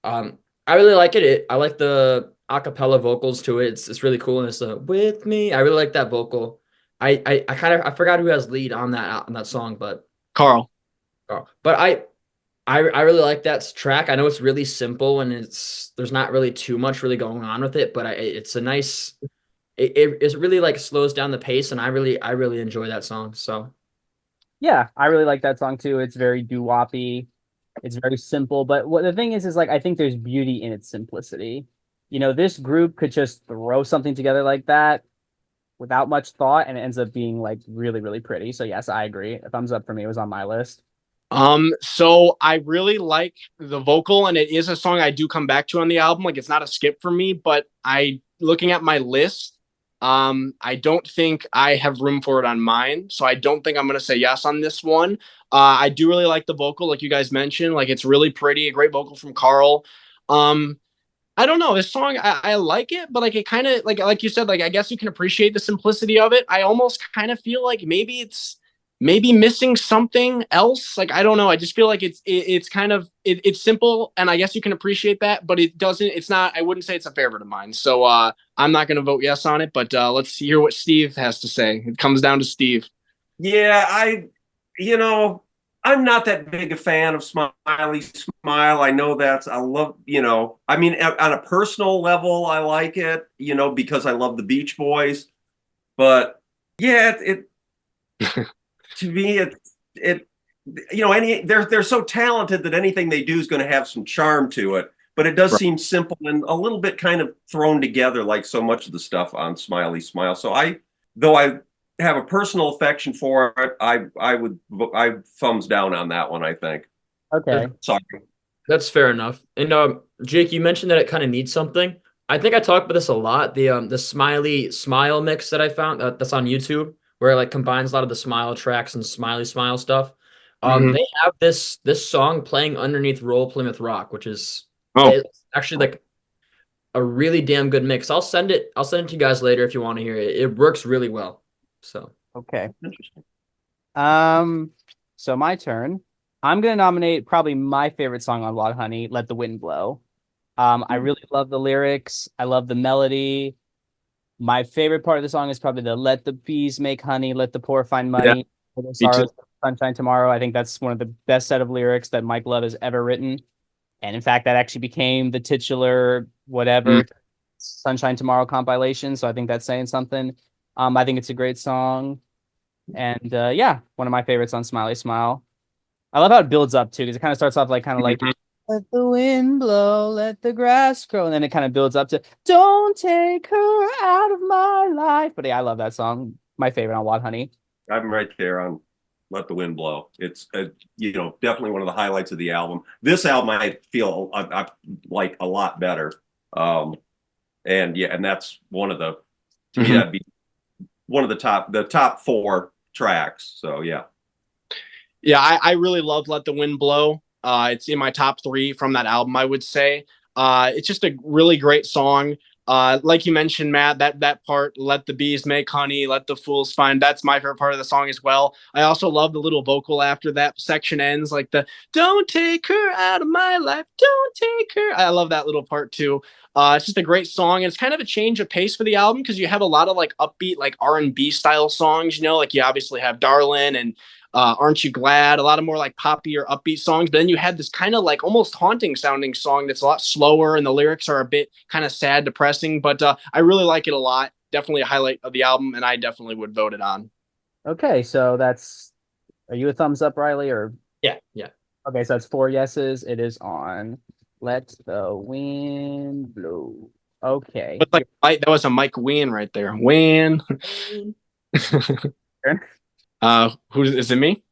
I really like it. I like the acapella vocals to it. It's really cool, and it's With Me. I really like that vocal. I forgot who has lead on that song, but
Carl.
But I really like that track. I know it's really simple and there's not really too much really going on with it, but it's a nice. It really like slows down the pace, and I really enjoy that song. So
yeah, I really like that song too. It's very doo-woppy. It's very simple, but what the thing is like I think there's beauty in its simplicity. You know, this group could just throw something together like that without much thought, and it ends up being like really, really pretty. So yes, I agree. A thumbs up for me. It was on my list.
So I really like the vocal, and it is a song I do come back to on the album. Like it's not a skip for me, but looking at my list, I don't think I have room for it on mine. So I don't think I'm going to say yes on this one. I do really like the vocal, like you guys mentioned, like it's really pretty, a great vocal from Carl. I don't know, this song, I like it, but like it kind of like you said, like I guess you can appreciate the simplicity of it. I almost kind of feel like maybe it's missing something else. Like I don't know, I just feel like it's kind of it's simple, and I guess you can appreciate that, but it's not, I wouldn't say it's a favorite of mine. So I'm not going to vote yes on it, but let's hear what Steve has to say. It comes down to Steve.
Yeah, I'm not that big a fan of Smiley Smile. I know I love, I mean, on a personal level, I like it, because I love the Beach Boys. But yeah, to me, they're so talented that anything they do is going to have some charm to it. But it does seem simple and a little bit kind of thrown together, like so much of the stuff on Smiley Smile. So though I have a personal affection for it, I thumbs down on that one, I think.
Okay.
Sorry.
That's fair enough. And Jake, you mentioned that it kind of needs something. I think I talked about this a lot. The Smiley Smile mix that I found that's on YouTube, where it like combines a lot of the Smile tracks and Smiley Smile stuff. They have this song playing underneath Roll Plymouth Rock, which is it's actually like a really damn good mix. I'll send it to you guys later if you want to hear it. It works really well. So
okay. Interesting. So my turn. I'm gonna nominate probably my favorite song on Wild Honey, "Let the Wind Blow." I really love the lyrics. I love the melody. My favorite part of the song is probably the "Let the bees make honey, let the poor find money, for the sorrows, sunshine tomorrow." I think that's one of the best set of lyrics that Mike Love has ever written. And in fact, that actually became the titular whatever Sunshine Tomorrow compilation. So I think that's saying something. I think it's a great song. And one of my favorites on Smiley Smile. I love how it builds up too, because it kind of starts off like let the wind blow, let the grass grow, and then it kind of builds up to "Don't take her out of my life." But yeah, I love that song. My favorite on Wild Honey.
I'm right there on "Let the Wind Blow." It's definitely one of the highlights of the album. This album I feel I like a lot better. And that's one of the to me that'd be one of the top 4 tracks. So yeah.
Yeah, I really love "Let the Wind Blow." It's in my top 3 from that album, I would say. It's just a really great song. Like you mentioned, Matt, that part, "Let the bees make honey, let the fools find," that's my favorite part of the song as well. I also love the little vocal after that section ends, like the "Don't take her out of my life, don't take her." I love that little part too. It's just a great song. And it's kind of a change of pace for the album, because you have a lot of like upbeat, like R&B style songs, like you obviously have "Darlin'" and "Aren't You Glad," a lot of more like poppy or upbeat songs. But then you had this kind of like almost haunting sounding song that's a lot slower, and the lyrics are a bit kind of sad, depressing. But I really like it a lot. Definitely a highlight of the album, and I definitely would vote it on.
Okay, so are you a thumbs up, Riley? Or
yeah.
Okay, so that's 4 yeses. It is on "Let the Wind Blow." Okay.
That was a Mike Wien right there. Wien. Who is it? Me?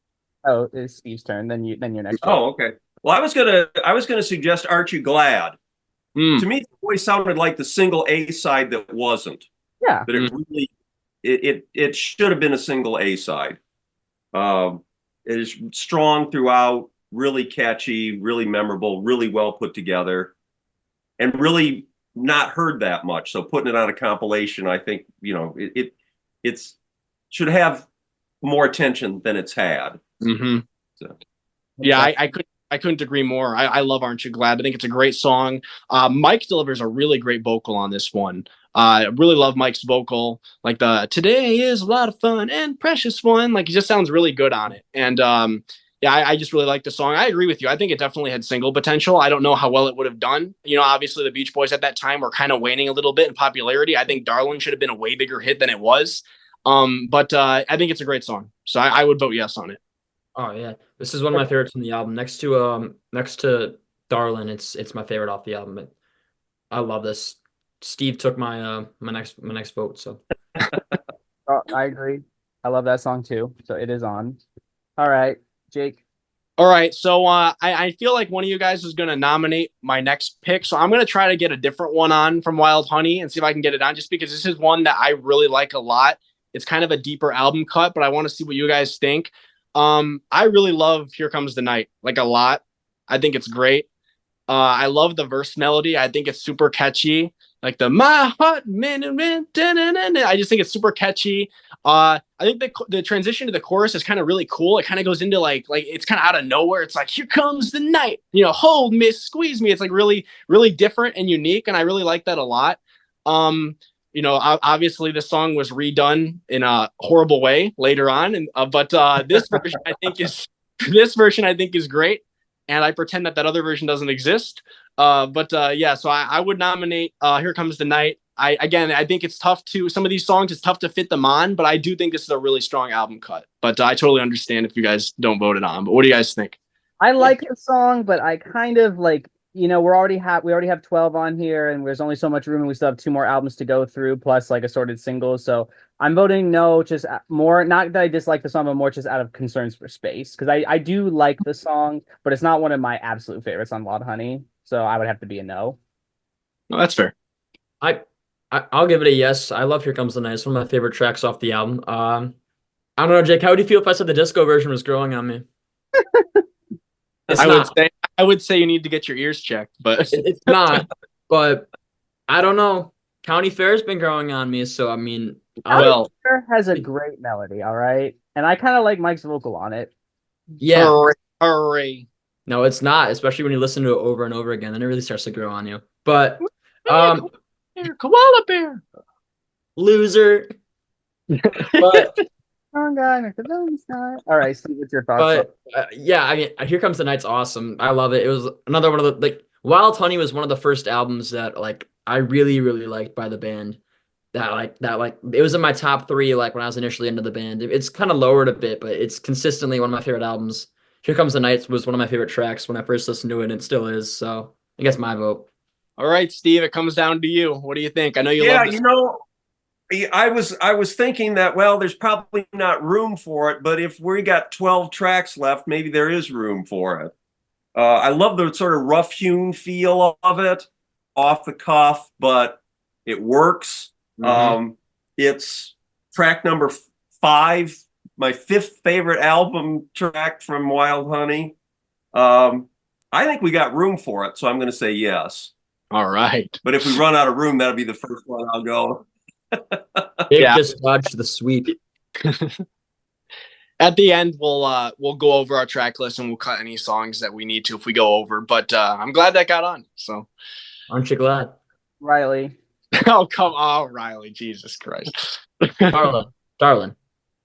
Oh, it's Steve's turn. Then you're next.
Oh, okay. Well, I was gonna suggest "Aren't You Glad." To me, it always sounded like the single A side that wasn't.
Yeah.
But it really it should have been a single A side. It is strong throughout, really catchy, really memorable, really well put together, and really not heard that much. So putting it on a compilation, I think it's should have more attention than it's had. So.
Yeah, I couldn't agree more. I love "Aren't You Glad." I think it's a great song. Mike delivers a really great vocal on this one. I really love Mike's vocal. Like the "Today is a lot of fun and precious one." Like he just sounds really good on it. And I just really like the song. I agree with you. I think it definitely had single potential. I don't know how well it would have done. Obviously the Beach Boys at that time were kind of waning a little bit in popularity. I think "Darlin'" should have been a way bigger hit than it was. But I think it's a great song. So I would vote yes on it.
Oh yeah, this is one of my favorites from the album. Next to "Darlin'," it's my favorite off the album. But I love this. Steve took my next vote. So
I agree. I love that song too. So it is on. All right, Jake.
All right, so I feel like one of you guys is going to nominate my next pick. So I'm going to try to get a different one on from Wild Honey and see if I can get it on, just because this is one that I really like a lot. It's kind of a deeper album cut, but I want to see what you guys think. I really love "Here Comes the Night," like a lot. I think it's great. I love the verse melody. I think it's super catchy. Like the "my heart," I just think it's super catchy. I think the transition to the chorus is kind of really cool. It kind of goes into like it's kind of out of nowhere. It's like, "Here comes the night, hold me, squeeze me." It's like really, really different and unique, and I really like that a lot. Obviously the song was redone in a horrible way later on, and but this version I think is great, and I pretend that other version doesn't exist. So I would nominate "Here Comes the Night." I think it's tough to some of these songs. It's tough to fit them on, but I do think this is a really strong album cut. But I totally understand if you guys don't vote it on. But what do you guys think?
I like the song, but I kind of like, we already have 12 on here, and there's only so much room, and we still have 2 more albums to go through, plus like assorted singles. So I'm voting no, just more, not that I dislike the song, but more just out of concerns for space, because I do like the song, but it's not one of my absolute favorites on Wild Honey. So I would have to be a no.
No, that's fair.
I'll give it a yes. I love Here Comes the Night. It's one of my favorite tracks off the album. I don't know, Jake, how would you feel if I said the disco version was growing on me?
I would say you need to get your ears checked, but
it's not. But I don't know. County Fair's been growing on me, so I mean,
County Fair has a great melody, all right, and I kind of like Mike's vocal on it.
Yeah.
Hooray.
No, it's not, especially when you listen to it over and over again, then it really starts to grow on you. But
koala bear,
loser. But
all right, Steve, what's your thoughts?
But yeah, I mean, Here Comes the Night's awesome. I love it. It was another one of the like Wild Honey was one of the first albums that like I really really liked by the band. That it was in my top 3 like when I was initially into the band. It's kind of lowered a bit, but it's consistently one of my favorite albums. Here Comes the Night was one of my favorite tracks when I first listened to it, and it still is. So I guess my vote.
All right, Steve, it comes down to you. What do you think? I know you love this.
I was thinking that, well, there's probably not room for it, but if we got 12 tracks left, maybe there is room for it. I love the sort of rough-hewn feel of it, off the cuff, but it works. Mm-hmm. It's track number 5, my 5th favorite album track from Wild Honey. I think we got room for it, so I'm going to say yes.
All right.
But if we run out of room, that'll be the first one I'll go.
Just dodge the sweep.
At the end, we'll go over our track list and we'll cut any songs that we need to if we go over. But I'm glad that got on. So,
aren't you glad,
Riley?
Oh come on, Riley! Jesus Christ,
darling,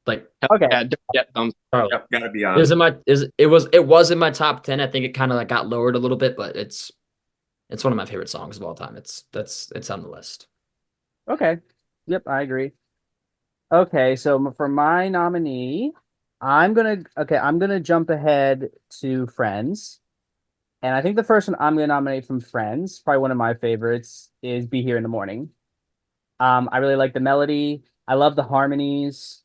like
okay,
gotta be on.
It was in my top 10. I think it kind of like got lowered a little bit, but it's one of my favorite songs of all time. It's on the list.
Okay. Yep, I agree. Okay, so for my nominee, I'm gonna jump ahead to Friends. And I think the first one I'm gonna nominate from Friends, probably one of my favorites, is Be Here in the Morning. I really like the melody. I love the harmonies.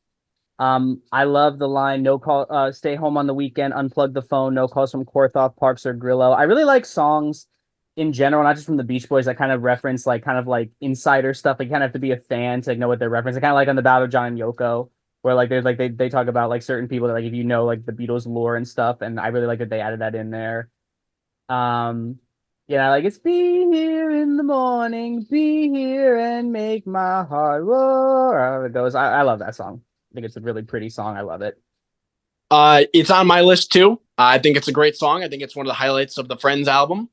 I love the line, no call, stay home on the weekend, unplug the phone, no calls from Korthoff, Parks, or Grillo. I really like songs in general, not just from the Beach Boys, that kind of reference like kind of like insider stuff. Like you kind of have to be a fan to know what they're referencing. Kind of like on the Battle of John and Yoko, where like there's like they talk about like certain people that like if you know like the Beatles lore and stuff. And I really like that they added that in there. Like it's be here in the morning, be here and make my heart roar. However it goes. I love that song. I think it's a really pretty song. I love it.
It's on my list too. I think it's a great song. I think it's one of the highlights of the Friends album.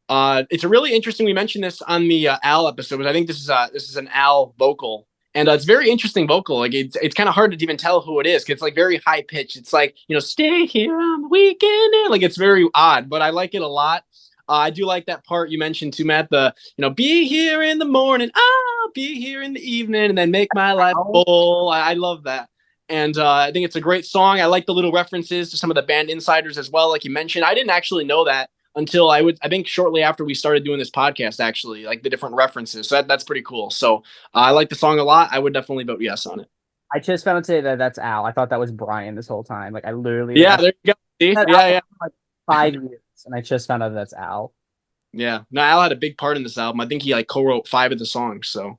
It's a really interesting. We mentioned this on the Al episode, but I think this is an Al vocal, and it's very interesting vocal. Like it's kind of hard to even tell who it is. 'Cause it's like very high pitched. It's like stay here on the weekend. Like it's very odd, but I like it a lot. I do like that part you mentioned too, Matt. The be here in the morning, be here in the evening, and then make my life full. I love that. And I think it's a great song. I like the little references to some of the band insiders as well, like you mentioned. I didn't actually know that until I think shortly after we started doing this podcast, actually, like the different references. So that's pretty cool. So I like the song a lot. I would definitely vote yes on it.
I just found out today that that's Al. I thought that was Brian this whole time. Like I literally.
Yeah, there you go. See? Yeah.
Like 5 years, and I just found out that's Al.
Yeah. No, Al had a big part in this album. I think he like co-wrote 5 of the songs. So,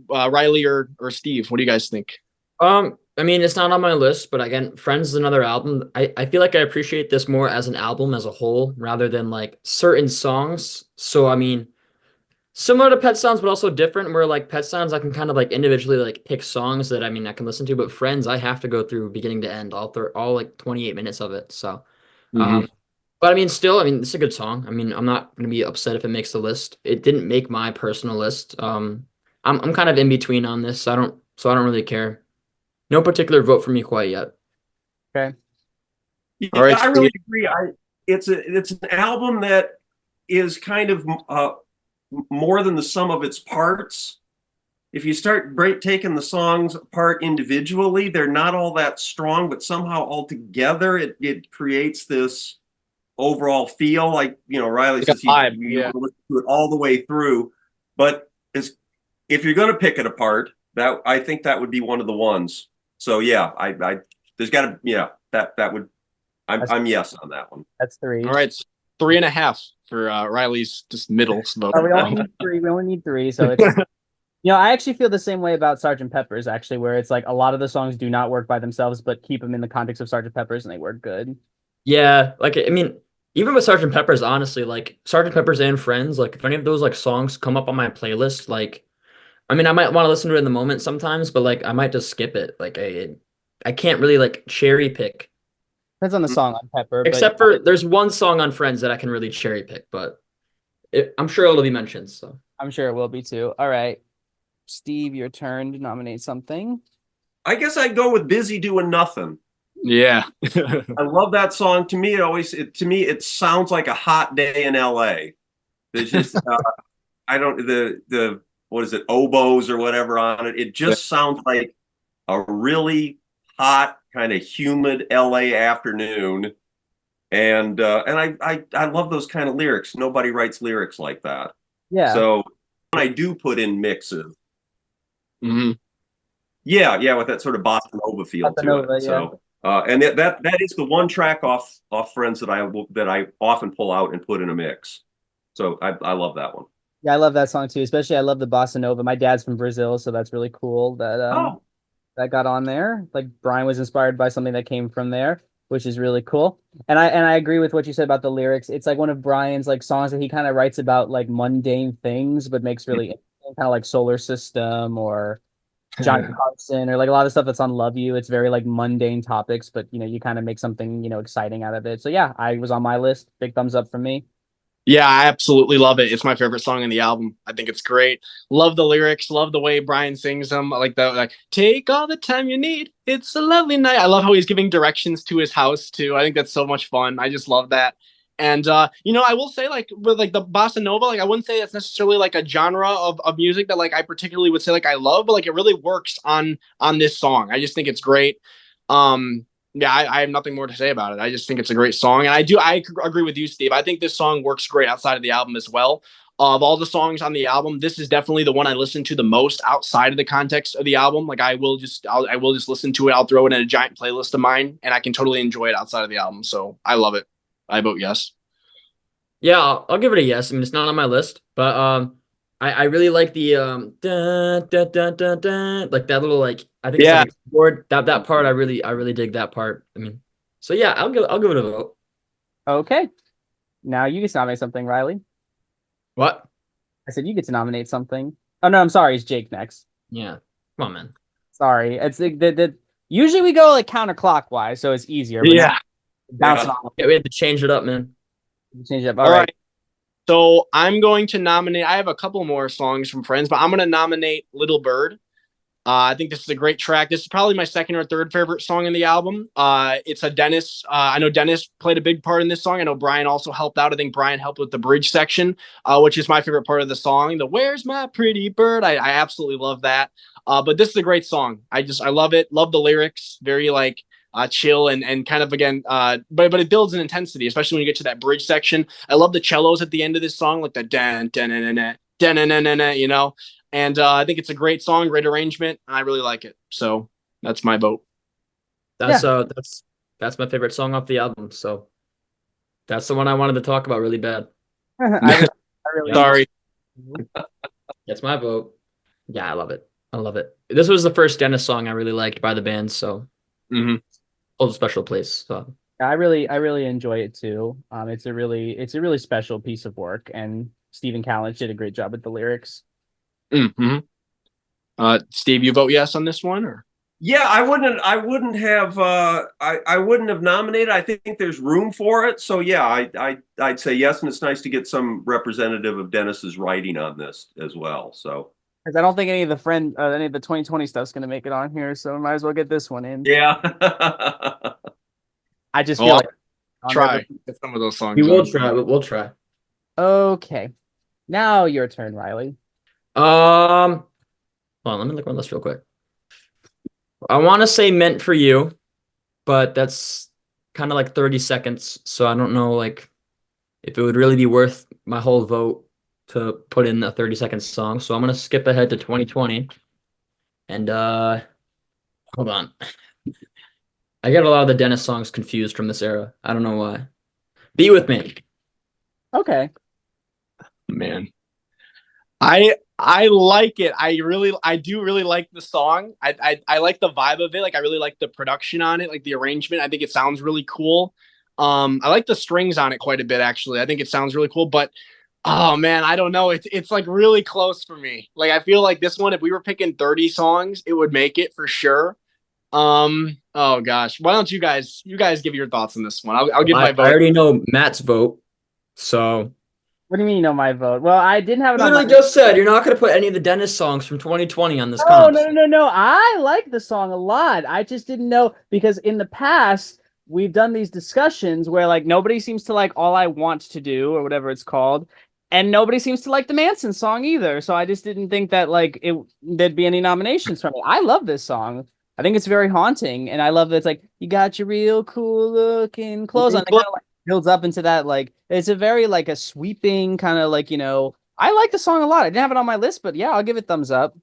Riley or Steve, what do you guys think?
I mean, it's not on my list, but again, Friends is another album. I feel like I appreciate this more as an album as a whole rather than like certain songs. So, I mean, similar to Pet Sounds, but also different, where like Pet Sounds, I can kind of like individually like pick songs that I can listen to, but Friends, I have to go through beginning to end, all like 28 minutes of it. So, but I mean, still, this is a good song. I'm not going to be upset if it makes the list. It didn't make my personal list. I'm kind of in between on this. I don't really care. No particular vote for me quite yet.
Okay.
Yeah, all right, I really agree. It's an album that is kind of more than the sum of its parts. If you start taking the songs apart individually, they're not all that strong, but somehow all together it creates this overall feel. Like, Riley says, you want to listen to it all the way through. But if you're going to pick it apart, I think that would be one of the ones. So yeah, there's got to, that would, I'm yes on that one.
That's 3.
All right, it's 3.5 for Riley's just middle vote.
We only need 3. We only need 3, so it's. I actually feel the same way about Sgt. Pepper's, actually, where it's like a lot of the songs do not work by themselves, but keep them in the context of Sgt. Pepper's and they work good.
Yeah, like, I mean, even with Sgt. Pepper's, honestly, like, Sgt. Pepper's and Friends, like, if any of those, like, songs come up on my playlist, like, I mean, I might want to listen to it in the moment sometimes, but, like, I might just skip it. Like, I can't really, like, cherry pick.
Depends on the song on Pepper.
Except for, there's one song on Friends that I can really cherry pick, but I'm sure it'll be mentioned, so.
I'm sure it will be, too. All right. Steve, your turn to nominate something.
I guess I'd go with Busy Doing Nothing.
Yeah.
I love that song. To me, it sounds like a hot day in LA. There's just I don't the what is it, oboes or whatever on it. It just sounds like a really hot, kind of humid LA afternoon. And I love those kind of lyrics. Nobody writes lyrics like that.
Yeah.
So when I do put in mixes,
mm-hmm.
yeah, with that sort of bossa nova feel to it. Yeah. So and that is the one track off Friends that I often pull out and put in a mix. So I love that one.
Yeah, I love that song too. Especially I love the bossa nova. My dad's from Brazil, so that's really cool that that got on there. Like Brian was inspired by something that came from there, which is really cool. And I agree with what you said about the lyrics. It's like one of Brian's like songs that he kind of writes about like mundane things, but makes really interesting, kind of like Solar System or Johnny Carson or like a lot of stuff that's on Love You. It's very like mundane topics, but you kind of make something exciting out of it. So yeah, I was on my list. Big thumbs up from me.
Yeah, I absolutely love it. It's my favorite song in the album. I think it's great. Love the lyrics. Love the way Brian sings them. Like take all the time you need. It's a lovely night. I love how he's giving directions to his house too. I think that's so much fun. I just love that. And I will say like with like the bossa nova, like I wouldn't say that's necessarily like a genre of music that like I particularly would say like I love, but like it really works on this song. I just think it's great. Yeah, I have nothing more to say about it. I just think it's a great song. And I agree with you, Steve. I think this song works great outside of the album as well. Of all the songs on the album, this is definitely the one I listen to the most outside of the context of the album. Like I will just listen to it. I'll throw it in a giant playlist of mine and I can totally enjoy it outside of the album. So I love it. I vote yes.
Yeah, I'll give it a yes. I mean, it's not on my list, but I really like the dun, dun, dun, dun, dun, like that little like I think it's like a keyboard. That part I really dig that part. I mean, so yeah, I'll give it a vote.
Okay, now you get to nominate something, Riley.
What?
I said you get to nominate something. Oh no, I'm sorry, it's Jake next.
Yeah, come on, man.
Sorry, it's the usually we go like counterclockwise, so it's easier.
Yeah,
bounce on.
Yeah, we had to change it up, man.
Change it up. All right.
So I'm going to nominate. I have a couple more songs from Friends, but I'm going to nominate Little Bird. I think this is a great track. This is probably my second or third favorite song in the album. It's a Dennis. I know Dennis played a big part in this song. I know Brian also helped out. I think Brian helped with the bridge section, which is my favorite part of the song. The "Where's My Pretty Bird?" I absolutely love that. But this is a great song. I love it. Love the lyrics. Very like chill and kind of again, but it builds an intensity, especially when you get to that bridge section. I love the cellos at the end of this song, like the dan dan dan dan dan dan. And I think it's a great song, great arrangement, and I really like it. So that's my vote.
That's my favorite song off the album. So that's the one I wanted to talk about really bad.
I really
Sorry.
That's my vote. Yeah, I love it. I love it. This was the first Dennis song I really liked by the band, so holds a special place. So
I really enjoy it too. It's a really special piece of work, and Stephen Callan did a great job with the lyrics.
Steve, you vote yes on this one, or?
Yeah, I wouldn't have nominated. I think there's room for it. So yeah, I'd say yes, and it's nice to get some representative of Dennis's writing on this as well. So
because I don't think any of the 2020 stuff's gonna make it on here, so we might as well get this one in.
Yeah.
I just feel like
try get some of those songs.
We will try. We'll try.
Okay. Now your turn, Riley.
Hold on, let me look at my list real quick. I want to say Meant for You, but that's kind of like 30 seconds, so I don't know like if it would really be worth my whole vote to put in a 30-second song. So I'm gonna skip ahead to 2020 and hold on. I get a lot of the Dennis songs confused from this era. I don't know why. Be With Me.
Okay.
Man. I like it. I do really like the song. I like the vibe of it. Like I really like the production on it, like the arrangement. I think it sounds really cool. I like the strings on it quite a bit actually. I think it sounds really cool, but oh man, I don't know. It's like really close for me. Like I feel like this one, if we were picking 30 songs, it would make it for sure. Oh gosh. Why don't you guys give your thoughts on this one? I'll give my
I
vote.
already know Matt's vote, so
What do you mean you know my vote? Well, I didn't have it on
literally
my.
just said you're not gonna put any of the Dennis songs from 2020 on this
No,
comp.
no, no, no, no. I like the song a lot. I just didn't know because in the past we've done these discussions where like nobody seems to like All I Want to Do or whatever it's called, and nobody seems to like the Manson song either. So I just didn't think that like there'd be any nominations from it. I love this song. I think it's very haunting, and I love that it's like you got your real cool looking clothes on. It kind of like builds up into that like it's a very like a sweeping kind of like I like the song a lot. I didn't have it on my list, but yeah, I'll give it thumbs up.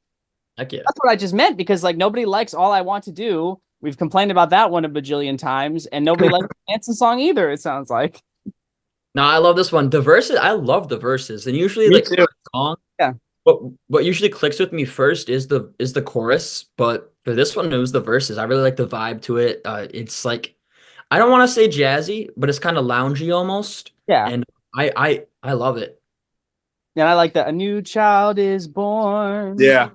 Heck yeah.
That's what I just meant because like nobody likes All I Want to Do. We've complained about that one a bajillion times, and nobody likes the Manson song either. It sounds like.
No, I love this one. The verses, I love the verses, and usually
Me
like
too.
song.
Yeah.
But what usually clicks with me first is the chorus, but for this one it was the verses. I really like the vibe to it. It's like I don't want to say jazzy, but it's kind of loungy almost,
Yeah,
and I love it.
and I like that. A new child is born.
Yeah.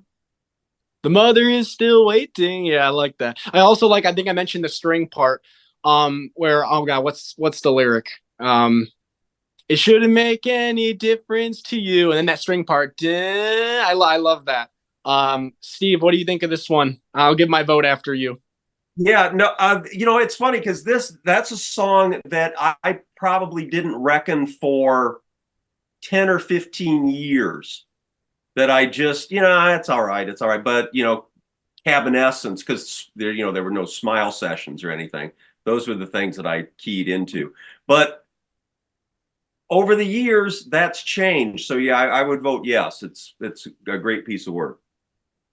The mother is still waiting. Yeah, I like that. I also like. I think I mentioned the string part. Where oh god, what's the lyric? It shouldn't make any difference to you, and then that string part. Duh, I love that. Steve, what do you think of this one? I'll give my vote after you.
Yeah, no, it's funny because that's a song that I probably didn't reckon for 10 or 15 years that I just, it's all right, it's all right. But, Cabinescence, because there were no Smile sessions or anything. Those were the things that I keyed into. But over the years, that's changed. So yeah, I would vote yes. It's a great piece of work.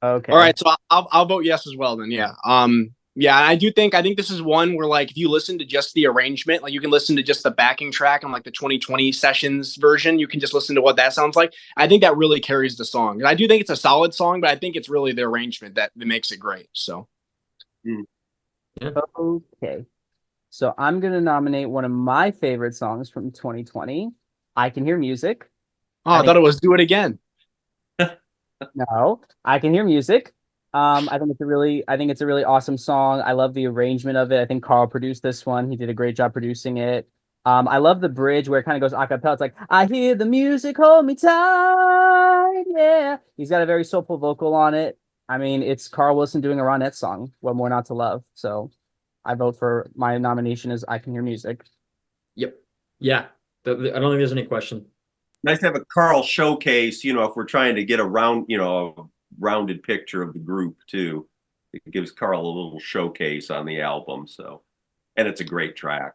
Okay.
All right, so I'll vote yes as well. Then yeah. Yeah, I think this is one where like if you listen to just the arrangement, like you can listen to just the backing track on like the 2020 sessions version, you can just listen to what that sounds like. I think that really carries the song. And I do think it's a solid song, but I think it's really the arrangement that makes it great. So
Yeah.
Okay. So I'm gonna nominate one of my favorite songs from 2020. I Can Hear Music.
I thought it was Do It Again.
No, I Can Hear Music. I think it's a really awesome song. I love the arrangement of it. I think Carl produced this one. He did a great job producing it. I love the bridge where it kind of goes a cappella. It's like, I hear the music, hold me tight. Yeah. He's got a very soulful vocal on it. I mean, it's Carl Wilson doing a Ronette song, What More Not to Love. So I vote for my nomination as I Can Hear Music.
Yep. Yeah. I don't think there's any question.
Nice to have a Carl showcase, if we're trying to get a rounded picture of the group too. It gives Carl a little showcase on the album. So, and it's a great track.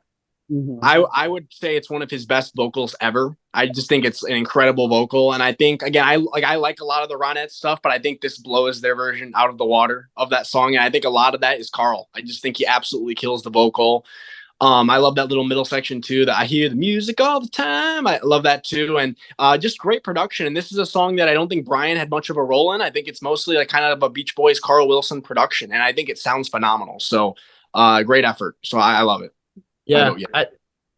Mm-hmm.
I would say it's one of his best vocals ever. I just think it's an incredible vocal, and I think again I like a lot of the Ronette stuff, but I think this blows their version out of the water of that song, and I think a lot of that is Carl. I just think he absolutely kills the vocal. I love that little middle section too. That I hear the music all the time. I love that too, and just great production. And this is a song that I don't think Brian had much of a role in. I think it's mostly like kind of a Beach Boys, Carl Wilson production, and I think it sounds phenomenal. So, great effort. So I love it.
Yeah,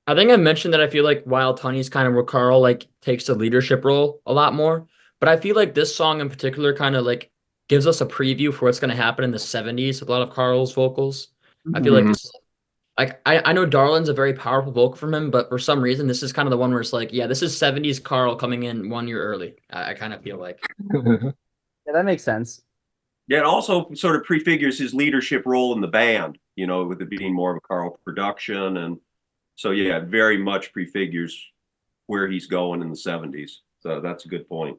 I think I mentioned that I feel like Wild Honey's kind of where Carl like takes the leadership role a lot more, but I feel like this song in particular kind of like gives us a preview for what's going to happen in the 70s with a lot of Carl's vocals. I feel like this, like I know Darlin's a very powerful vocal from him, but for some reason this is kind of the one where it's like, yeah, this is 70s Carl coming in 1 year early. I kind of feel like.
Yeah, that makes sense.
Yeah, it also sort of prefigures his leadership role in the band, with it being more of a Carl production. And so, yeah, it very much prefigures where he's going in the 70s. So that's a good point.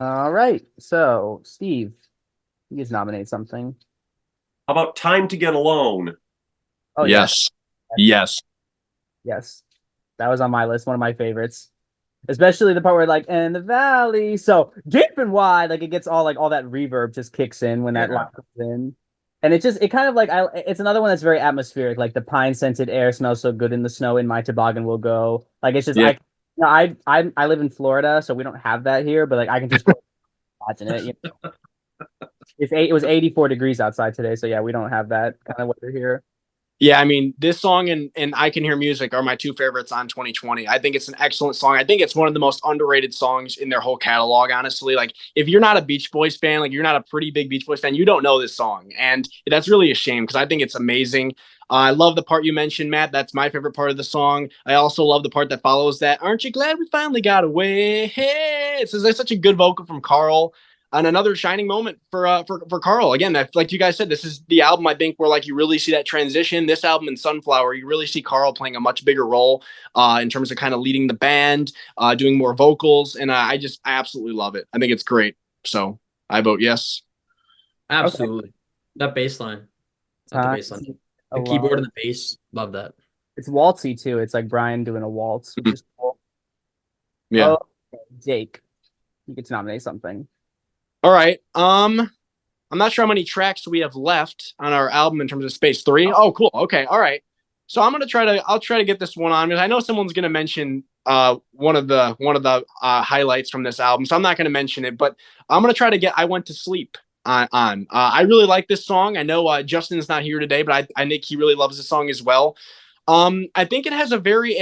All right. So, Steve, you just nominate something.
How about Time to Get Alone?
Oh,
Yes.
yes.
Yes.
Yes. That was on my list. One of my favorites. Especially the part where like in the valley, so deep and wide, like it gets all that reverb just kicks in when that line comes in. And it kind of like it's another one that's very atmospheric, like the pine scented air smells so good in the snow in my toboggan will go. Like it's just
Yeah.
I live in Florida, so we don't have that here, but like I can just imagine it. You know? It was 84 degrees outside today, so yeah, we don't have that kind of weather here.
Yeah, I mean, this song and I Can Hear Music are my two favorites on 2020. I think it's an excellent song. I think it's one of the most underrated songs in their whole catalog, honestly. Like, if you're not a Beach Boys fan, like you're not a pretty big Beach Boys fan, you don't know this song. And that's really a shame because I think it's amazing. I love the part you mentioned, Matt. That's my favorite part of the song. I also love the part that follows that. Aren't you glad we finally got away? Hey, there's such a good vocal from Carl. And another shining moment for Carl. Again, that, like you guys said, this is the album I think where like you really see that transition. This album and Sunflower, you really see Carl playing a much bigger role in terms of kind of leading the band, doing more vocals, and I absolutely love it. I think it's great. So I vote yes.
Absolutely. Okay. That bass line. Not the bass line. The keyboard and the bass. Love that.
It's waltzy too. It's like Brian doing a waltz, which is cool.
Yeah.
Oh, Jake, you get to nominate something.
All right. I'm not sure how many tracks we have left on our album in terms of space. 3. Oh, cool. Okay. All right. So I'll try to get this one on because I know someone's gonna mention one of the highlights from this album. So I'm not gonna mention it, but I'm gonna try to get I Went to Sleep on. I really like this song. I know Justin's not here today, but I think he really loves the song as well. I think it has a very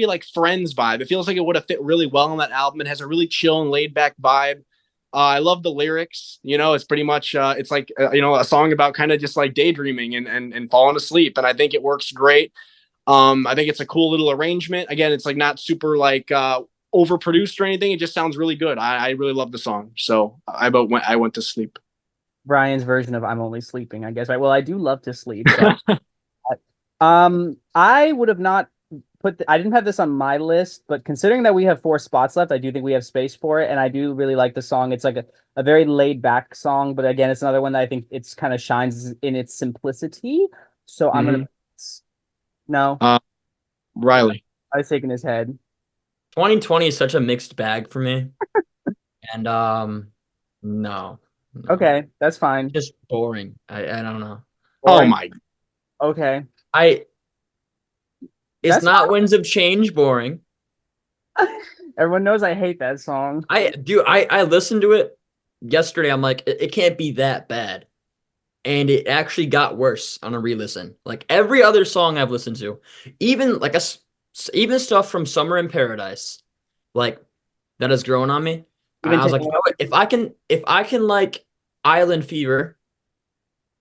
like Friends vibe. It feels like it would have fit really well on that album. It has a really chill and laid back vibe. I love the lyrics. You know, it's pretty much it's like a song about kind of just like daydreaming and falling asleep, and I think it works great. I think it's a cool little arrangement. Again, it's like not super like overproduced or anything. It just sounds really good. I really love the song. So I went to sleep.
Brian's version of I'm only sleeping, I guess. Right. Well, I do love to sleep. So I would have not I didn't have this on my list, but considering that we have 4 spots left, I do think we have space for it, and I do really like the song. It's like a very laid back song, but again, it's another one that I think it's kind of shines in its simplicity. So I'm gonna no.
Riley.
I was shaking his head.
2020 is such a mixed bag for me. And no.
Okay, that's fine.
Just boring. I don't know.
Boring? Oh my.
Okay.
It's that's not fine. Winds of Change boring.
Everyone knows I hate that song.
I listened to it yesterday. I'm like, it can't be that bad. And it actually got worse on a re-listen. Like every other song I've listened to, even even stuff from Summer in Paradise, like that has grown on me. I was like, you know what? If I can like Island Fever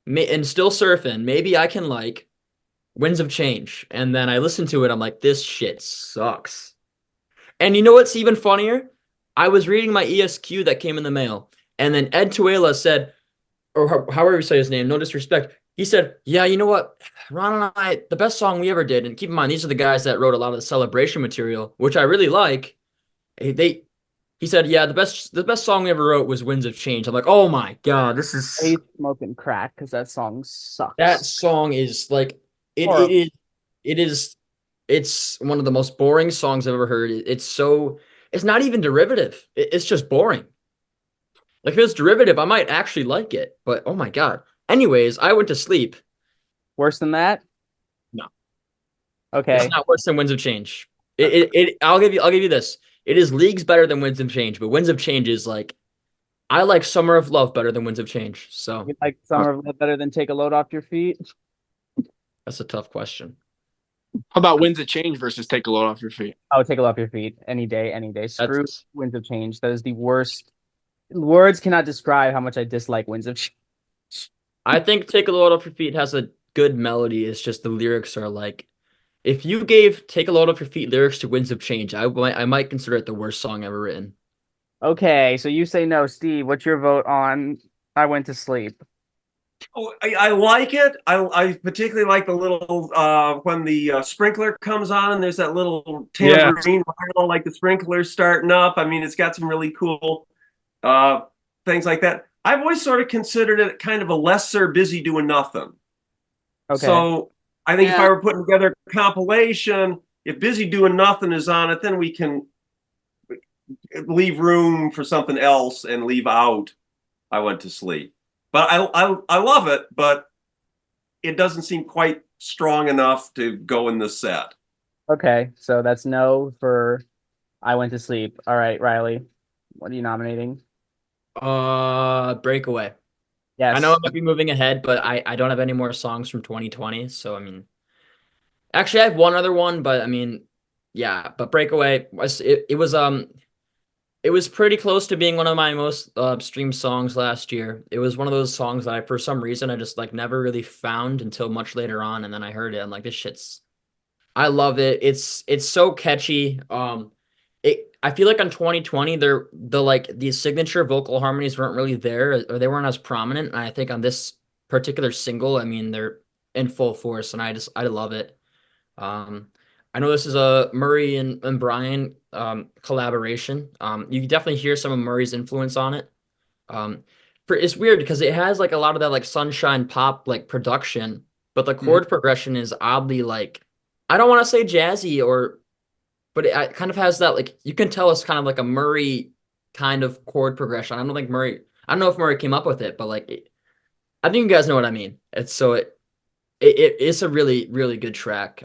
and Still Surfing, maybe I can like Winds of Change. And then I listened to it. I'm like, this shit sucks. And you know what's even funnier? I was reading my ESQ that came in the mail, and then Ed Tuela said, or however you say his name, no disrespect. He said, yeah, you know what? Ron and I, the best song we ever did, and keep in mind, these are the guys that wrote a lot of the Celebration material, which I really like. He said, yeah, the best song we ever wrote was Winds of Change. I'm like, oh my God, this is...
I hate smoking crack because that song sucks.
That song is like, it's one of the most boring songs I've ever heard. It's not even derivative. It's just boring. Like if it's derivative, I might actually like it, but oh my God. Anyways, I Went to Sleep.
Worse than that?
No.
Okay.
It's not worse than Winds of Change. I'll give you this. It is leagues better than Winds of Change, but Winds of Change is like, I like Summer of Love better than Winds of Change. So
you like Summer of Love better than Take a Load Off Your Feet?
That's a tough question.
How about Winds of Change versus Take a Load Off Your Feet?
Oh, Take a Load Off Your Feet any day. Screw Winds of Change. That is the worst. Words cannot describe how much I dislike Winds of Change.
I think Take a Load Off Your Feet has a good melody. It's just the lyrics are like, if you gave Take a Load Off Your Feet lyrics to Winds of Change, I might consider it the worst song ever written.
Okay, so you say no. Steve, what's your vote on I Went to Sleep?
Oh, I like it. I particularly like the little when the sprinkler comes on and there's that little
Yeah.
tambourine, like the sprinkler starting up. I mean, it's got some really cool uh, things like that. I've always sort of considered it kind of a lesser Busy Doing Nothing.
Okay.
So I think if I were putting together a compilation, if Busy Doing Nothing is on it, then we can leave room for something else and leave out I Went to Sleep. But I love it, but it doesn't seem quite strong enough to go in the set.
Okay. So that's no for I Went to Sleep. All right, Riley. What are you nominating?
Breakaway. I know I
Yes.
might be moving ahead, but I don't have any more songs from 2020. So I mean, actually, I have one other one, but I mean, yeah. But Breakaway was it was pretty close to being one of my most streamed songs last year. It was one of those songs that I, for some reason, I just like never really found until much later on, and then I heard it. I'm like, this shit's. I love it. It's so catchy. I feel like on 2020, the like these signature vocal harmonies weren't really there, or they weren't as prominent. And I think on this particular single, I mean, they're in full force, and I love it. Um, I know this is a Murray and Brian collaboration. You can definitely hear some of Murray's influence on it. Um, it's weird because it has like a lot of that like sunshine pop like production, but the chord progression is oddly like I don't want to say jazzy but it kind of has that like you can tell it's kind of like a Murray kind of chord progression. I don't know if Murray came up with it, but I think you guys know what I mean. It's a really good track.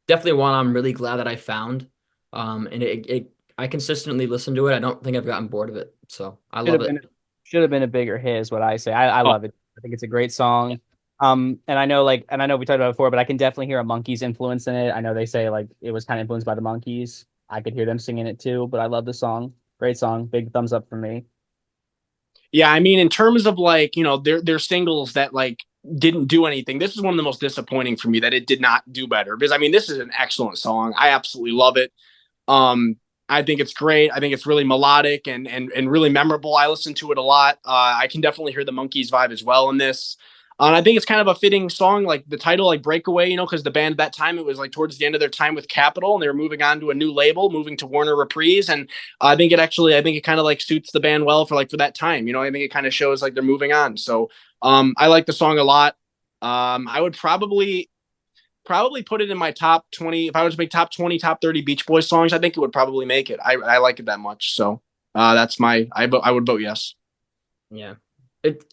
Definitely one I'm really glad that I found. And I consistently listen to it. I don't think I've gotten bored of it. So I
Should
love
have
it.
been should have been a bigger hit is what I say. I
Oh,
love it. I think it's a great song. And I know we talked about it before, but I can definitely hear a Monkees influence in it. I know they say like it was kind of influenced by the Monkees. I could hear them singing it too, but I love the song. Great song. Big thumbs up for me.
yeah. I mean, in terms of like, their singles that like didn't do anything. This is one of the most disappointing for me that it did not do better because I mean, this is an excellent song. I absolutely love it. Um, I think it's great. I think it's really melodic and really memorable. I listen to it a lot. I can definitely hear the Monkees vibe as well in this. And I think it's kind of a fitting song, like the title, like Breakaway, because the band at that time, it was like towards the end of their time with Capitol and they were moving on to a new label, moving to Warner Reprise. And I think it kind of like suits the band well for that time. I think it kind of shows like they're moving on. So I like the song a lot. I would probably put it in my top 20. If I was to make top 20, top 30 Beach Boys songs, I think it would probably make it. I like it that much. So I would vote yes.
Yeah.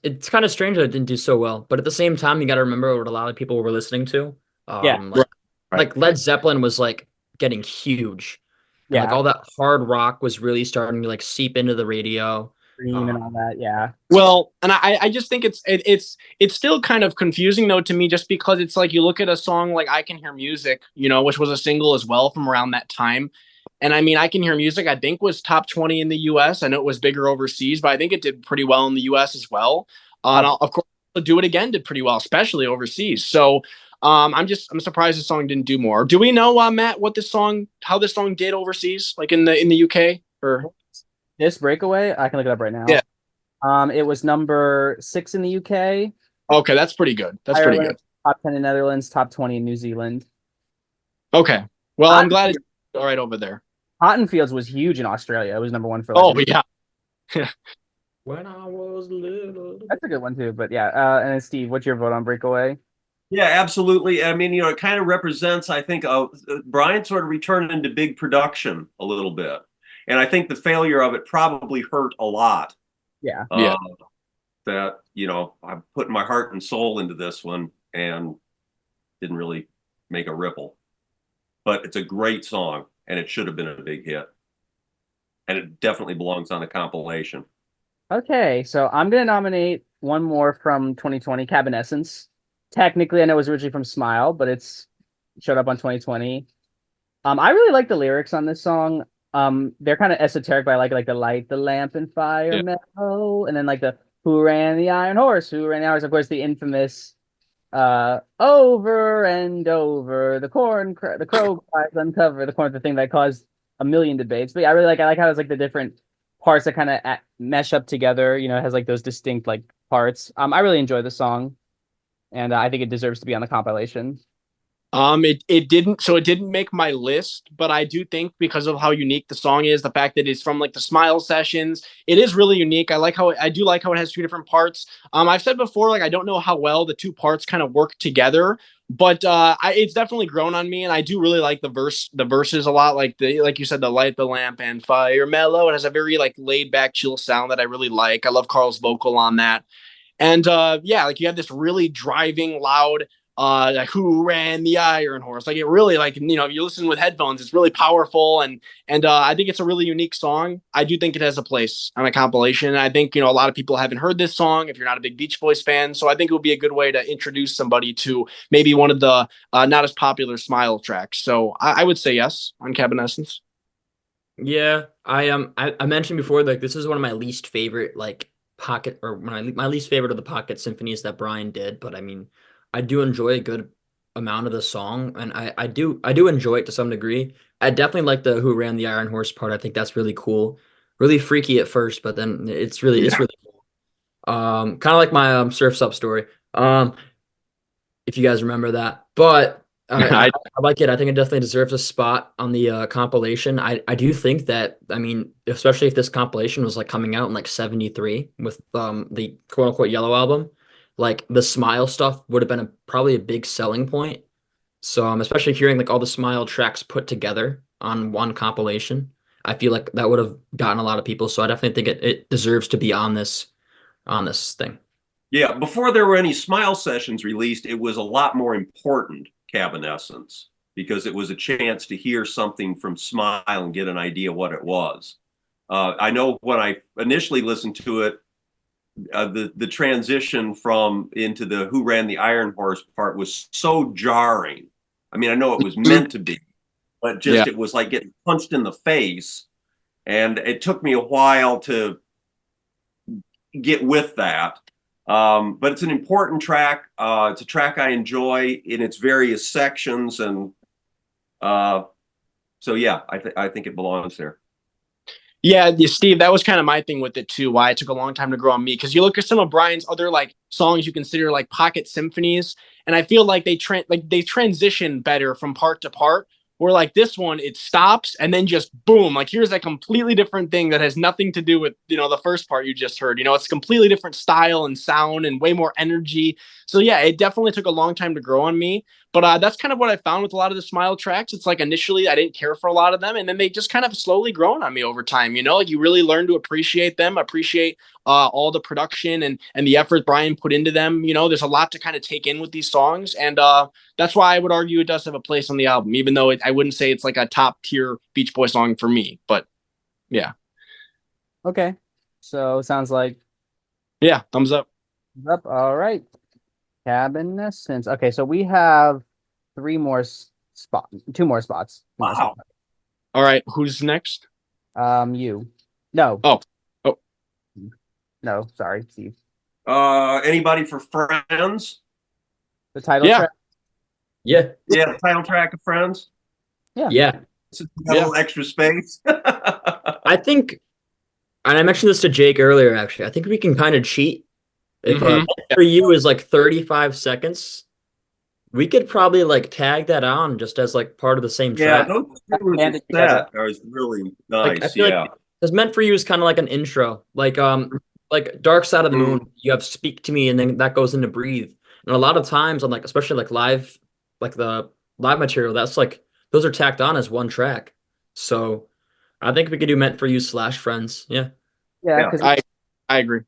It's kind of strange that it didn't do so well, but at the same time, you got to remember what a lot of people were listening to.
Yeah.
Right.
Like Led Zeppelin was like getting huge, and like
Yeah.
all that hard rock was really starting to like seep into the radio.
Dream and
Um,
all that. Yeah.
Well, and I just think it's still kind of confusing though to me just because it's like you look at a song like I Can Hear Music, which was a single as well from around that time. And I mean, I Can Hear Music, I think was top 20 in the US. I know it was bigger overseas, but I think it did pretty well in the US as well. And of course, Do It Again did pretty well, especially overseas. So I'm surprised the song didn't do more. Do we know, Matt, how this song did overseas, like in the UK or?
This Breakaway, I can look it up right now.
Yeah.
It was number 6 in the UK,
Okay, that's pretty good. That's pretty
Ireland,
good.
top 10 in Netherlands, top 20 in New Zealand.
Okay. Well, I'm glad
Cotton,
it's all right over there.
Cotton Fields was huge in Australia. It was number 1 for
Oh
like
yeah.
when I was little.
that's a good one too. But yeah, and then Steve, what's your vote on Breakaway?
Yeah, absolutely. I mean, it kind of represents, I think, Brian sort of returned into big production a little bit. And I think the failure of it probably hurt a lot.
Yeah.
Yeah.
That, I'm putting my heart and soul into this one and didn't really make a ripple. But it's a great song and it should have been a big hit. And it definitely belongs on a compilation.
Okay, so I'm gonna nominate one more from 2020, Essence. Technically, I know it was originally from Smile, but it's showed up on 2020. I really like the lyrics on this song. They're kind of esoteric, but I like the light, the lamp, and fire
Yeah.
mellow, and then like the who ran the iron horse, who ran the horse. Of course, the infamous over and over the crow cries uncover the corn, the thing that caused a million debates. But yeah, I like how it's like the different parts that kind of mesh up together. You know, it has like those distinct like parts. I really enjoy the song, and I think it deserves to be on the compilation.
It didn't make my list, but I do think because of how unique the song is, the fact that it's from like the Smile sessions, it is really unique. I do like how it has two different parts. I've said before, like I don't know how well the two parts kind of work together, but it's definitely grown on me, and I do really like the verses a lot. Like you said, the light the lamp and fire mellow. It has a very like laid back, chill sound that I really like. I love Carl's vocal on that. And yeah, like you have this really driving, loud, like who ran the iron horse? Like it really, like if you listen with headphones, it's really powerful, and I think it's a really unique song. I do think it has a place on a compilation. I think a lot of people haven't heard this song if you're not a big Beach Boys fan, so I think it would be a good way to introduce somebody to maybe one of the not as popular Smile tracks. So I would say yes on Cabin Essence.
Yeah, I mentioned before, like this is one of my least favorite like pocket, or my least favorite of the pocket symphonies that Brian did, but I mean I do enjoy a good amount of the song, and I do enjoy it to some degree. I definitely like the who ran the iron horse part. I think that's really cool. Really freaky at first, but then it's really cool. Kind of like my Surf's Up story. If you guys remember that. But I like it. I think it definitely deserves a spot on the compilation. I do think that, I mean, especially if this compilation was like coming out in like 73 with the quote unquote Yellow album, like the Smile stuff would have been probably a big selling point. So especially hearing like all the Smile tracks put together on one compilation, I feel like that would have gotten a lot of people. So I definitely think it deserves to be on this thing.
Yeah, before there were any Smile sessions released, it was a lot more important, Cabin Essence, because it was a chance to hear something from Smile and get an idea what it was. I know when I initially listened to it, the transition from into the Who Ran the Iron Horse part was so jarring. I mean, I know it was meant to be, but just it was like getting punched in the face. And it took me a while to get with that. But it's an important track. It's a track I enjoy in its various sections. And so, yeah, I think it belongs there.
Yeah, Steve, that was kind of my thing with it too. Why it took a long time to grow on me, because you look at some of Brian's other like songs you consider like pocket symphonies, and I feel like they transition better from part to part. Where like this one, it stops and then just boom, like here's a completely different thing that has nothing to do with the first part you just heard. It's a completely different style and sound and way more energy. So yeah, it definitely took a long time to grow on me. But that's kind of what I found with a lot of the Smile tracks. It's like initially I didn't care for a lot of them, and then they just kind of slowly grown on me over time. Like you really learn to appreciate them, appreciate all the production and the effort Brian put into them. There's a lot to kind of take in with these songs, and that's why I would argue it does have a place on the album, even though I wouldn't say it's like a top tier Beach Boy song for me. But yeah.
Okay, so sounds like
thumbs up.
Up. All right. Cabin Essence. Okay, so we have two more spots.
Wow.
All right, who's next?
You. No.
Oh.
No, sorry, Steve.
Anybody for Friends?
The title track.
Yeah.
Yeah, the title track of Friends.
Yeah.
It's a little extra space.
I think, and I mentioned this to Jake earlier, actually, I think we can kind of cheat. If for you is like 35 seconds, we could probably like tag that on just as like part of the same track.
Yeah, that was really nice.
Like, I feel like because Meant for You is kind of like an intro. Like Dark Side of the Moon, you have Speak to Me, and then that goes into Breathe. And a lot of times on like, especially like live, like the live material, that's like those are tacked on as one track. So I think we could do Meant for You / Friends. Yeah.
Yeah, because
I agree.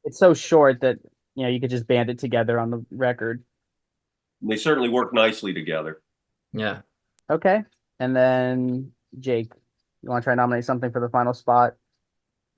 It's so short that you could just band it together on the record.
They certainly work nicely together.
Yeah.
Okay. And then Jake, you want to try and nominate something for the final spot?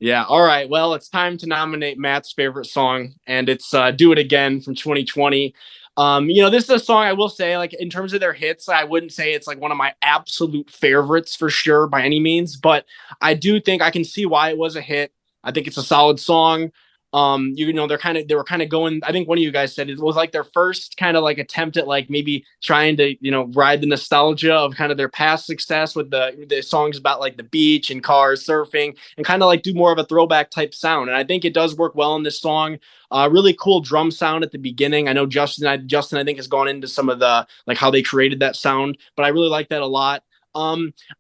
Yeah. All right. Well, it's time to nominate Matt's favorite song, and it's Do It Again from 2020. This is a song I will say, like, in terms of their hits, I wouldn't say it's like one of my absolute favorites for sure by any means, but I do think I can see why it was a hit. I think it's a solid song. they were kind of going, I think one of you guys said it was like their first kind of like attempt at like maybe trying to, ride the nostalgia of kind of their past success with the songs about like the beach and cars, surfing, and kind of like do more of a throwback type sound. And I think it does work well in this song. Really cool drum sound at the beginning. I know Justin, I think, has gone into some of the like how they created that sound, but I really like that a lot.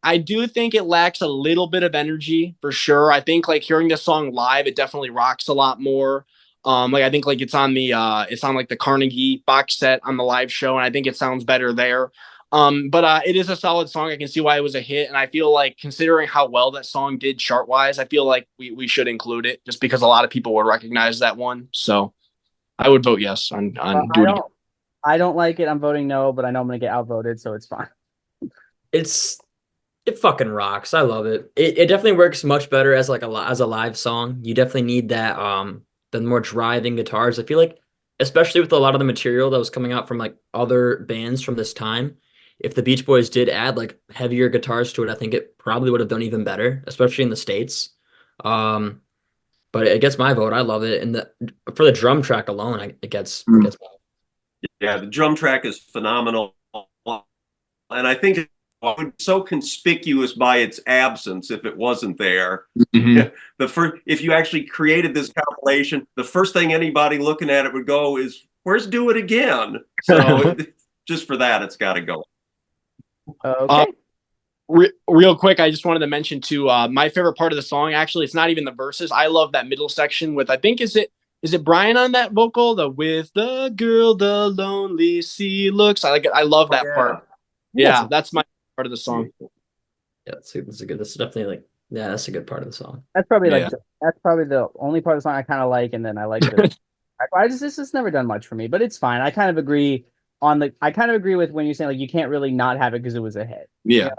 I do think it lacks a little bit of energy for sure. I think like hearing this song live, it definitely rocks a lot more. Like I think like it's on like the Carnegie box set on the live show, and I think it sounds better there. But it is a solid song. I can see why it was a hit, and I feel like considering how well that song did chart wise, I feel like we should include it just because a lot of people would recognize that one. So I would vote yes on
I don't like it. I'm voting no, but I know I'm gonna get outvoted, so it's fine.
It fucking rocks. I love it. It definitely works much better as like as a live song. You definitely need that the more driving guitars. I feel like especially with a lot of the material that was coming out from like other bands from this time, if the Beach Boys did add like heavier guitars to it, I think it probably would have done even better, especially in the States. But it gets my vote. I love it. And for the drum track alone, it gets my vote.
Yeah, the drum track is phenomenal. And I think it would be so conspicuous by its absence if it wasn't there.
Mm-hmm.
If you actually created this compilation, the first thing anybody looking at it would go is, "Where's Do It Again?" So just for that, it's got to go.
Okay.
Real quick, I just wanted to mention too, my favorite part of the song. Actually, it's not even the verses. I love that middle section with, I think, is it Brian on that vocal? The "with the girl the lonely sea looks." I like it. I love that part. Yeah, that's my part of the song.
Yeah, that's good. That's definitely like, yeah, that's a good part of the song.
That's probably that's probably the only part of the song I kind of like, and then I like the. This has never done much for me, but it's fine. I kind of agree with when you're saying like you can't really not have it because it was a hit.
Yeah.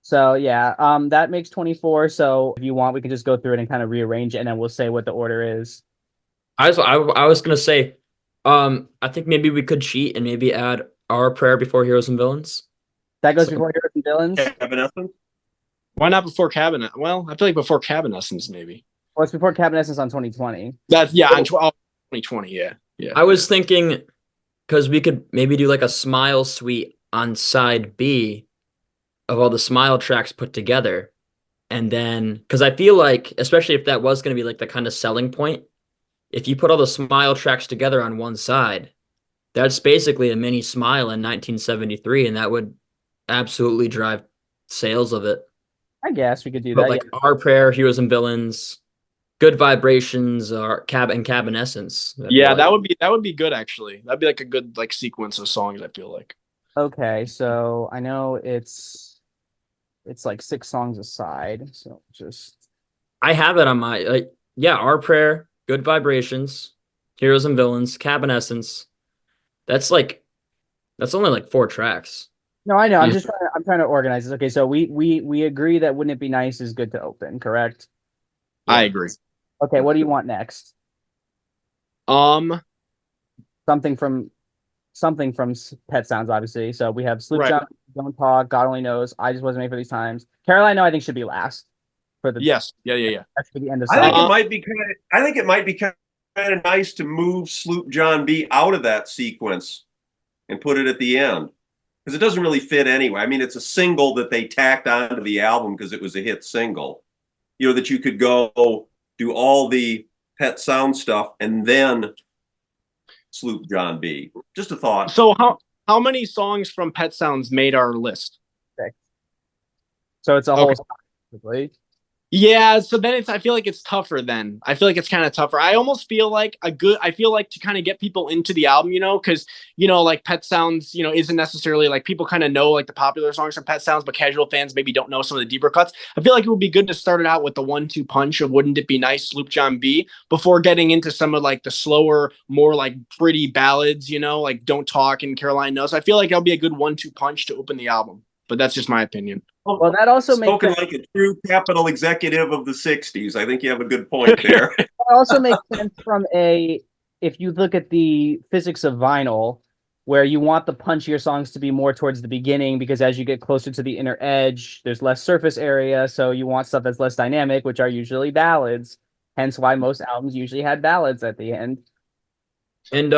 So yeah, that makes 24. So if you want, we can just go through it and kind of rearrange it, and then we'll say what the order is.
I was gonna say, I think maybe we could cheat and maybe add Our Prayer before Heroes and Villains.
That goes before Heroes and Villains?
Evanescence?
Why not before Cabinet? Well, I feel like before Cabinescence, maybe.
Well, it's before Cabinescence on 2020.
That's, yeah, on 2020, yeah.
I was thinking, because we could maybe do like a Smile Suite on side B of all the Smile tracks put together. And then, because I feel like, especially if that was going to be like the kind of selling point, if you put all the Smile tracks together on one side, that's basically a mini Smile in 1973, and that would absolutely drive sales of it.
I guess we could do that.
Like Our Prayer, Heroes and Villains, Good Vibrations, or Cabinescence.
Yeah, that would be good actually. That'd be like a good like sequence of songs, I feel like.
Okay, so I know it's like 6 songs aside, so just
I have it on my Our Prayer, Good Vibrations, Heroes and Villains, Cabinescence. That's only like 4 tracks.
No, I know. I'm trying to organize this. Okay, so we agree that Wouldn't It Be Nice is good to open, correct?
I agree.
Okay, what do you want next? Something from Pet Sounds, obviously. So we have Sloop Jump, Don't Talk, God Only Knows, I Just Wasn't Made for These Times. Caroline, I think should be last for the
Yes. Yeah.
That's for the end of
I think it might be kind of nice to move Sloop John B out of that sequence and put it at the end, because it doesn't really fit anyway. I mean, it's a single that they tacked onto the album because it was a hit single. That you could go do all the Pet Sound stuff and then Sloop John B. Just a thought.
So how many songs from Pet Sounds made our list?
6. So it's a whole song, basically.
Yeah, so then I feel like it's tougher then. I feel like it's kind of tougher. I almost feel like to kind of get people into the album, because, like Pet Sounds, isn't necessarily like people kind of know like the popular songs from Pet Sounds, but casual fans maybe don't know some of the deeper cuts. I feel like it would be good to start it out with the 1-2 punch of Wouldn't It Be Nice, Sloop John B, before getting into some of like the slower, more like pretty ballads, like Don't Talk and Caroline Knows. I feel like that'll be a good 1-2 punch to open the album, but that's just my opinion.
Well, that also makes
sense. Like a true Capitol executive of the 60s. I think you have a good point there.
It also makes sense if you look at the physics of vinyl, where you want the punchier songs to be more towards the beginning, because as you get closer to the inner edge, there's less surface area, so you want stuff that's less dynamic, which are usually ballads. Hence why most albums usually had ballads at the end.
And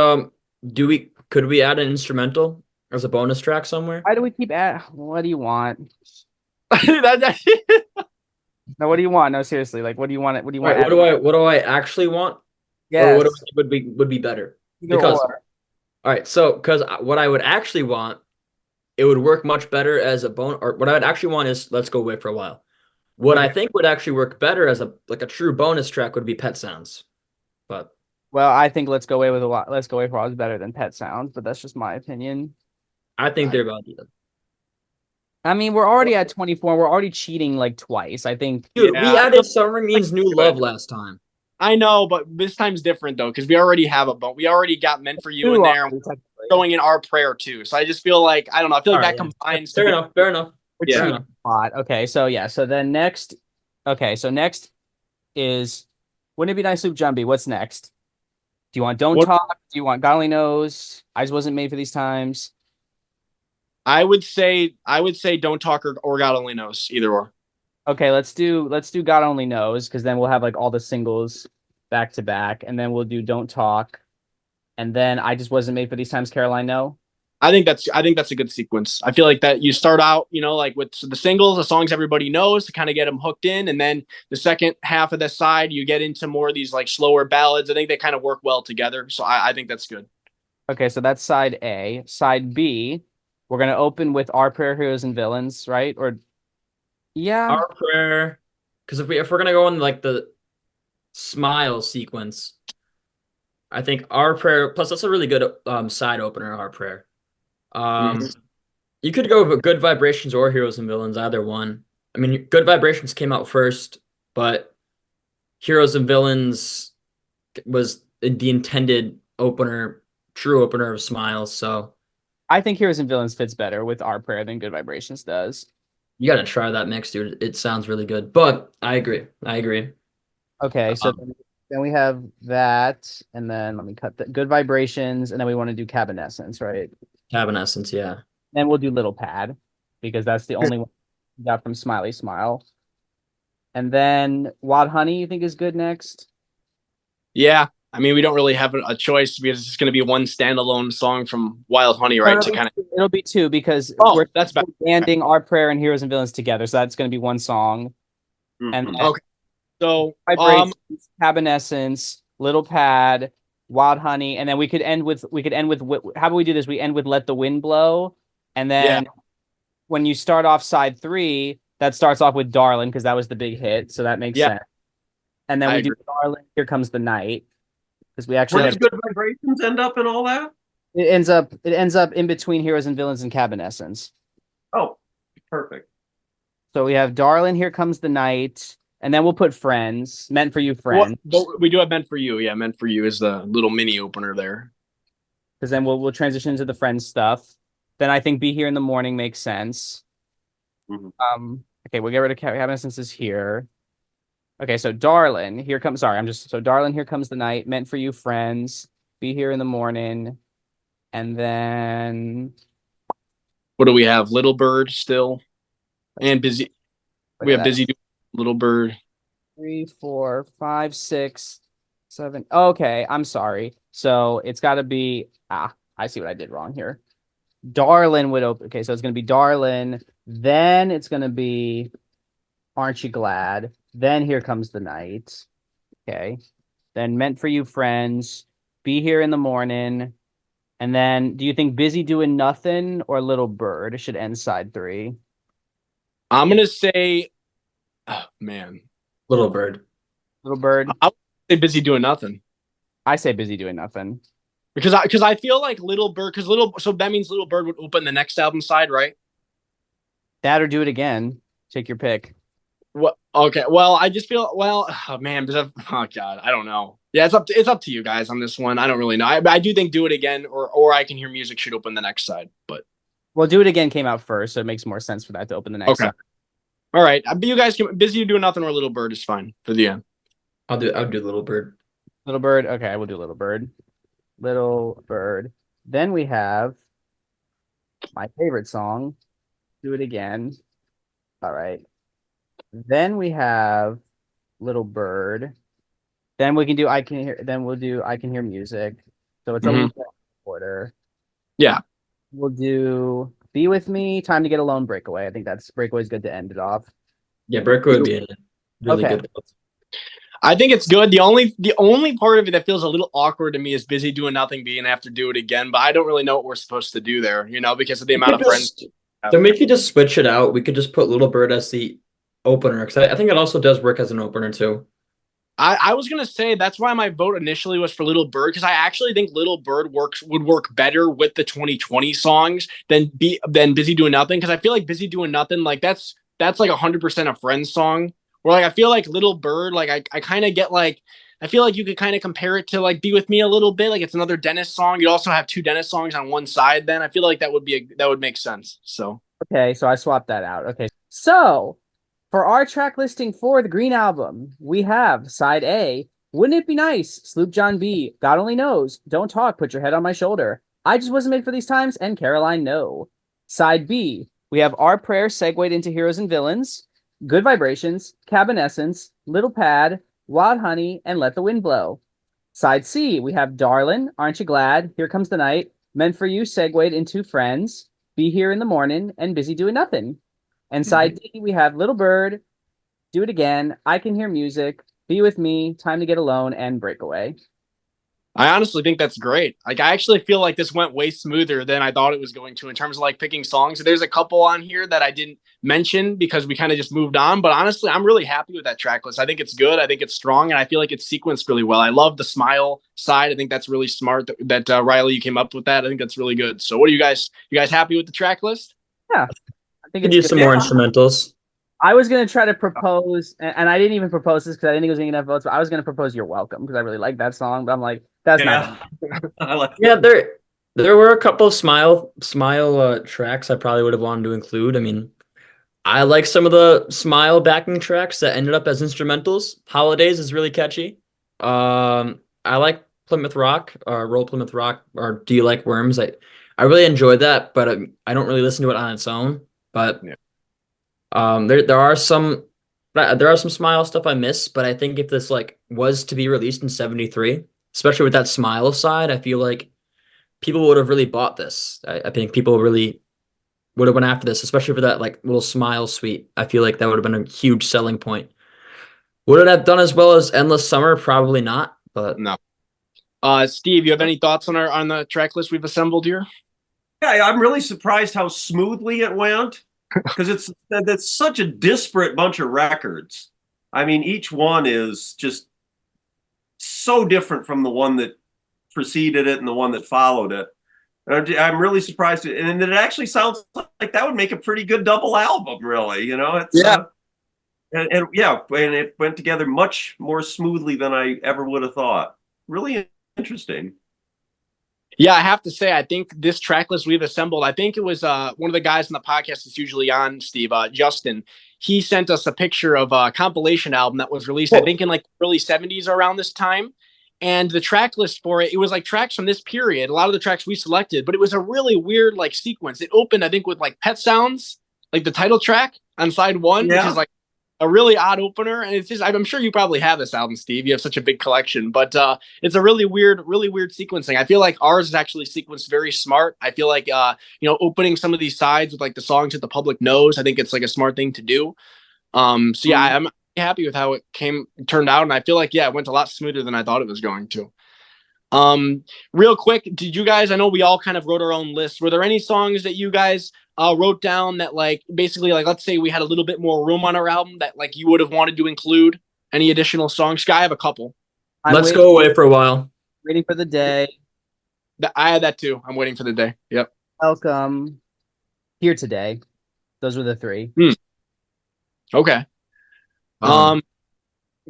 could we add an instrumental as a bonus track somewhere?
Why do we keep at? What do you want?
That-
No, what do you want? No, seriously. Like, what do you want? What do you
All
want?
right, what do I actually want? Or what do
Yes.
I think would be better?
Either
Because
or.
all right, so because what I would actually want, it would work much better as a bone. Or what I would actually want is let's go away for a while. What I think would actually work better as a true bonus track would be Pet Sounds, but
Well, I think Let's Go Away with a lot. Let's Go Away for a While is better than Pet Sounds, but that's just my opinion.
I think they're about even.
I mean, we're already at 24. We're already cheating like twice. I think.
Dude,
Yeah,
we added Summer Means New Love last time.
I know, but this time's different though, because we already have a bone. We already got Meant for You in there, and we're going in Our Prayer too. So I just feel like I don't know. I feel like that combines.
Fair enough. Fair enough.
Yeah.
Fair enough.
Okay, so yeah, so then next. Okay, so next is Wouldn't It Be Nice, Luke Jumbie? What's next? Do you want Don't Talk? Do you want God Only Knows? Eyes Wasn't Made for These Times.
I would say Don't Talk or God Only Knows, either or.
Okay, let's do God Only Knows, because then we'll have like all the singles back to back, and then we'll do Don't Talk, and then I Just Wasn't Made for These Times, Caroline No.
I think that's a good sequence. I feel like that you start out, like with the singles, the songs everybody knows to kind of get them hooked in, and then the second half of the side you get into more of these like slower ballads. I think they kind of work well together, so I think that's good.
Okay, so that's side A. Side B, we're gonna open with Our Prayer, Heroes and Villains, right? Or yeah,
Our Prayer, because if we're gonna go in like the smile sequence, I think Our Prayer. Plus, that's a really good side opener. Our Prayer. You could go with Good Vibrations or Heroes and Villains, either one. I mean, Good Vibrations came out first, but Heroes and Villains was the intended opener, true opener of Smiles. So
I think Heroes and Villains fits better with Our Prayer than Good Vibrations does.
you got to try that mix, dude. It sounds really good. But I agree.
Okay, so then we have that, and then let me cut the Good Vibrations, and then we want to do Cabinescence, right?
Cabinescence, yeah.
Then we'll do Little Pad, because that's the only one we got from Smiley Smile. And then Wad Honey, you think is good next?
Yeah, I mean we don't really have a choice because it's going to be one standalone song from Wild Honey, right?
It'll be two because we're banding Our Prayer and Heroes and Villains together, so that's going to be one song. And then,
okay, so
Cabinescence, Little Pad, Wild Honey, and then we could end with how about we do this? We end with Let the Wind Blow, and then when you start off side 3, that starts off with Darlin', because that was the big hit, so that makes sense. And then we do Darlin', Here Comes the Night, because we actually
Where does Good Vibrations end up and all that?
It ends up in between Heroes and Villains and Cabinescence.
Oh, perfect.
So we have Darlin', Here Comes the Night, and then we'll put Friends, Meant for You, Friends.
But we do have Meant for You. Yeah, Meant for You is the little mini opener there.
Because then we'll transition into the Friends stuff. Then I think Be Here in the Morning makes sense. Okay, we'll get rid of Cabinescence is here. Okay, so Darlin', Here Comes the Night, Meant for You, Friends, Be Here in the Morning, and then
what do we have? Little Bird still, and Busy. We have Busy, Little Bird.
3, 4, 5, 6, 7. Okay, I'm sorry. So it's got to be I see what I did wrong here. Darlin' would open. Okay, so it's gonna be Darlin'. Then it's gonna be Aren't You Glad? Then Here Comes the Night. Okay. Then Meant for You, Friends. Be Here in the Morning. And then do you think Busy Doing Nothing or Little Bird should end side 3?
I'm gonna say, oh man,
Little Bird.
Little Bird.
I would say Busy Doing Nothing.
I say Busy Doing Nothing.
Because I feel like Little Bird, so that means Little Bird would open the next album side, right?
That or Do It Again. Take your pick.
What? Okay. Well, I just feel oh man, oh god, I don't know. Yeah, it's up to you guys on this one. I don't really know. I do think Do It Again or I Can Hear Music should open the next side, but
Do It Again came out first, so it makes more sense for that to open the next side.
All right, but you guys can Busy Doing Nothing or Little Bird is fine for the end.
I'll do Little Bird.
Little Bird. Okay, I will do Little Bird. Little Bird. Then we have my favorite song, Do It Again. All right. Then we have Little Bird. Then we can do I can hear. Then we'll do I can hear music. So it's a little bit order.
Yeah.
We'll do Be With Me, Time to Get Alone, Breakaway. I think that's Breakaway is good to end it off.
Yeah, Breakaway would be a really good.
I think it's good. The only part of it that feels a little awkward to me is Busy Doing Nothing being have to do it again, but I don't really know what we're supposed to do there, because of the amount of friends.
So maybe just switch it out. We could just put Little Bird as the opener, because I think it also does work as an opener too.
I was gonna say that's why my vote initially was for Little Bird, because I actually think Little Bird would work better with the 2020 songs than Busy Doing Nothing, because I feel like Busy Doing Nothing, like that's like 100% a Friends song. Where like I feel like Little Bird, like I kind of get like I feel like you could kind of compare it to like Be With Me a little bit, like it's another Dennis song. You'd also have two Dennis songs on one side. Then I feel like that would make sense. So
okay, so I swapped that out. Okay, so for our track listing for the Green Album, we have side A, Wouldn't It Be Nice, Sloop John B, God Only Knows, Don't Talk, Put Your Head on My Shoulder, I Just Wasn't Made for These Times, and Caroline No. Side B, we have Our Prayer segued into Heroes and Villains, Good Vibrations, Cabin Essence, Little Pad, Wild Honey, and Let the Wind Blow. Side C, we have Darlin', Aren't You Glad, Here Comes the Night, Meant for You segued into Friends, Be Here in the Morning, and Busy Doing Nothing. And side D, we have Little Bird, Do It Again, I Can Hear Music, Be With Me, Time to Get Alone, and Breakaway.
I honestly think that's great. Like, I actually feel like this went way smoother than I thought it was going to in terms of like picking songs. There's a couple on here that I didn't mention because we kind of just moved on. But honestly, I'm really happy with that track list. I think it's good. I think it's strong. And I feel like it's sequenced really well. I love the Smile side. I think that's really smart that Riley, you came up with that. I think that's really good. So what are you guys happy with the track list?
Yeah. I think
could use some more instrumentals.
I was going to try to propose, and I didn't even propose this because I didn't think it was getting enough votes, but I was going to propose You're Welcome because I really like that song. But I'm like, that's not.
I like
there were a couple of Smile tracks I probably would have wanted to include. I mean, I like some of the Smile backing tracks that ended up as instrumentals. Holidays is really catchy. I like Plymouth Rock, or Roll Plymouth Rock, or Do You Like Worms? I really enjoyed that, but I don't really listen to it on its own. But there are some Smile stuff I miss, but I think if this like was to be released in 73, especially with that Smile side, I feel like people would have really bought this. I think people really would have went after this, especially for that like little Smile suite. I feel like that would have been a huge selling point. Would it have done as well as Endless Summer? Probably not, but
no. Steve, you have any thoughts on the track list we've assembled here?
Yeah, I'm really surprised how smoothly it went, because that's such a disparate bunch of records. I mean, each one is just so different from the one that preceded it and the one that followed it. I'm really surprised, and it actually sounds like that would make a pretty good double album. Really, it's and it went together much more smoothly than I ever would have thought. Really interesting.
Yeah, I have to say, I think this track list we've assembled, I think it was one of the guys in the podcast that's usually on, Steve, Justin. He sent us a picture of a compilation album that was released, I think, in like early 70s around this time. And the track list for it was like tracks from this period, a lot of the tracks we selected, but it was a really weird like sequence. It opened, I think, with like Pet Sounds, like the title track on side one, which is like a really odd opener. And it's just, I'm sure you probably have this album, Steve. You have such a big collection, but it's a really weird sequencing. I feel like ours is actually sequenced very smart. I feel like, opening some of these sides with like the songs that the public knows, I think it's like a smart thing to do. So yeah, I'm happy with how it turned out. And I feel like, it went a lot smoother than I thought it was going to. Real quick, did you guys, I know we all kind of wrote our own list. Were there any songs that you guys wrote down that like basically like let's say we had a little bit more room on our album that like you would have wanted to include any additional songs? I have a couple.
Let's go away for a while.
Waiting for the Day.
I had that too. I'm waiting for the day. Yep.
Welcome. Here Today. Those were the three.
Okay. Go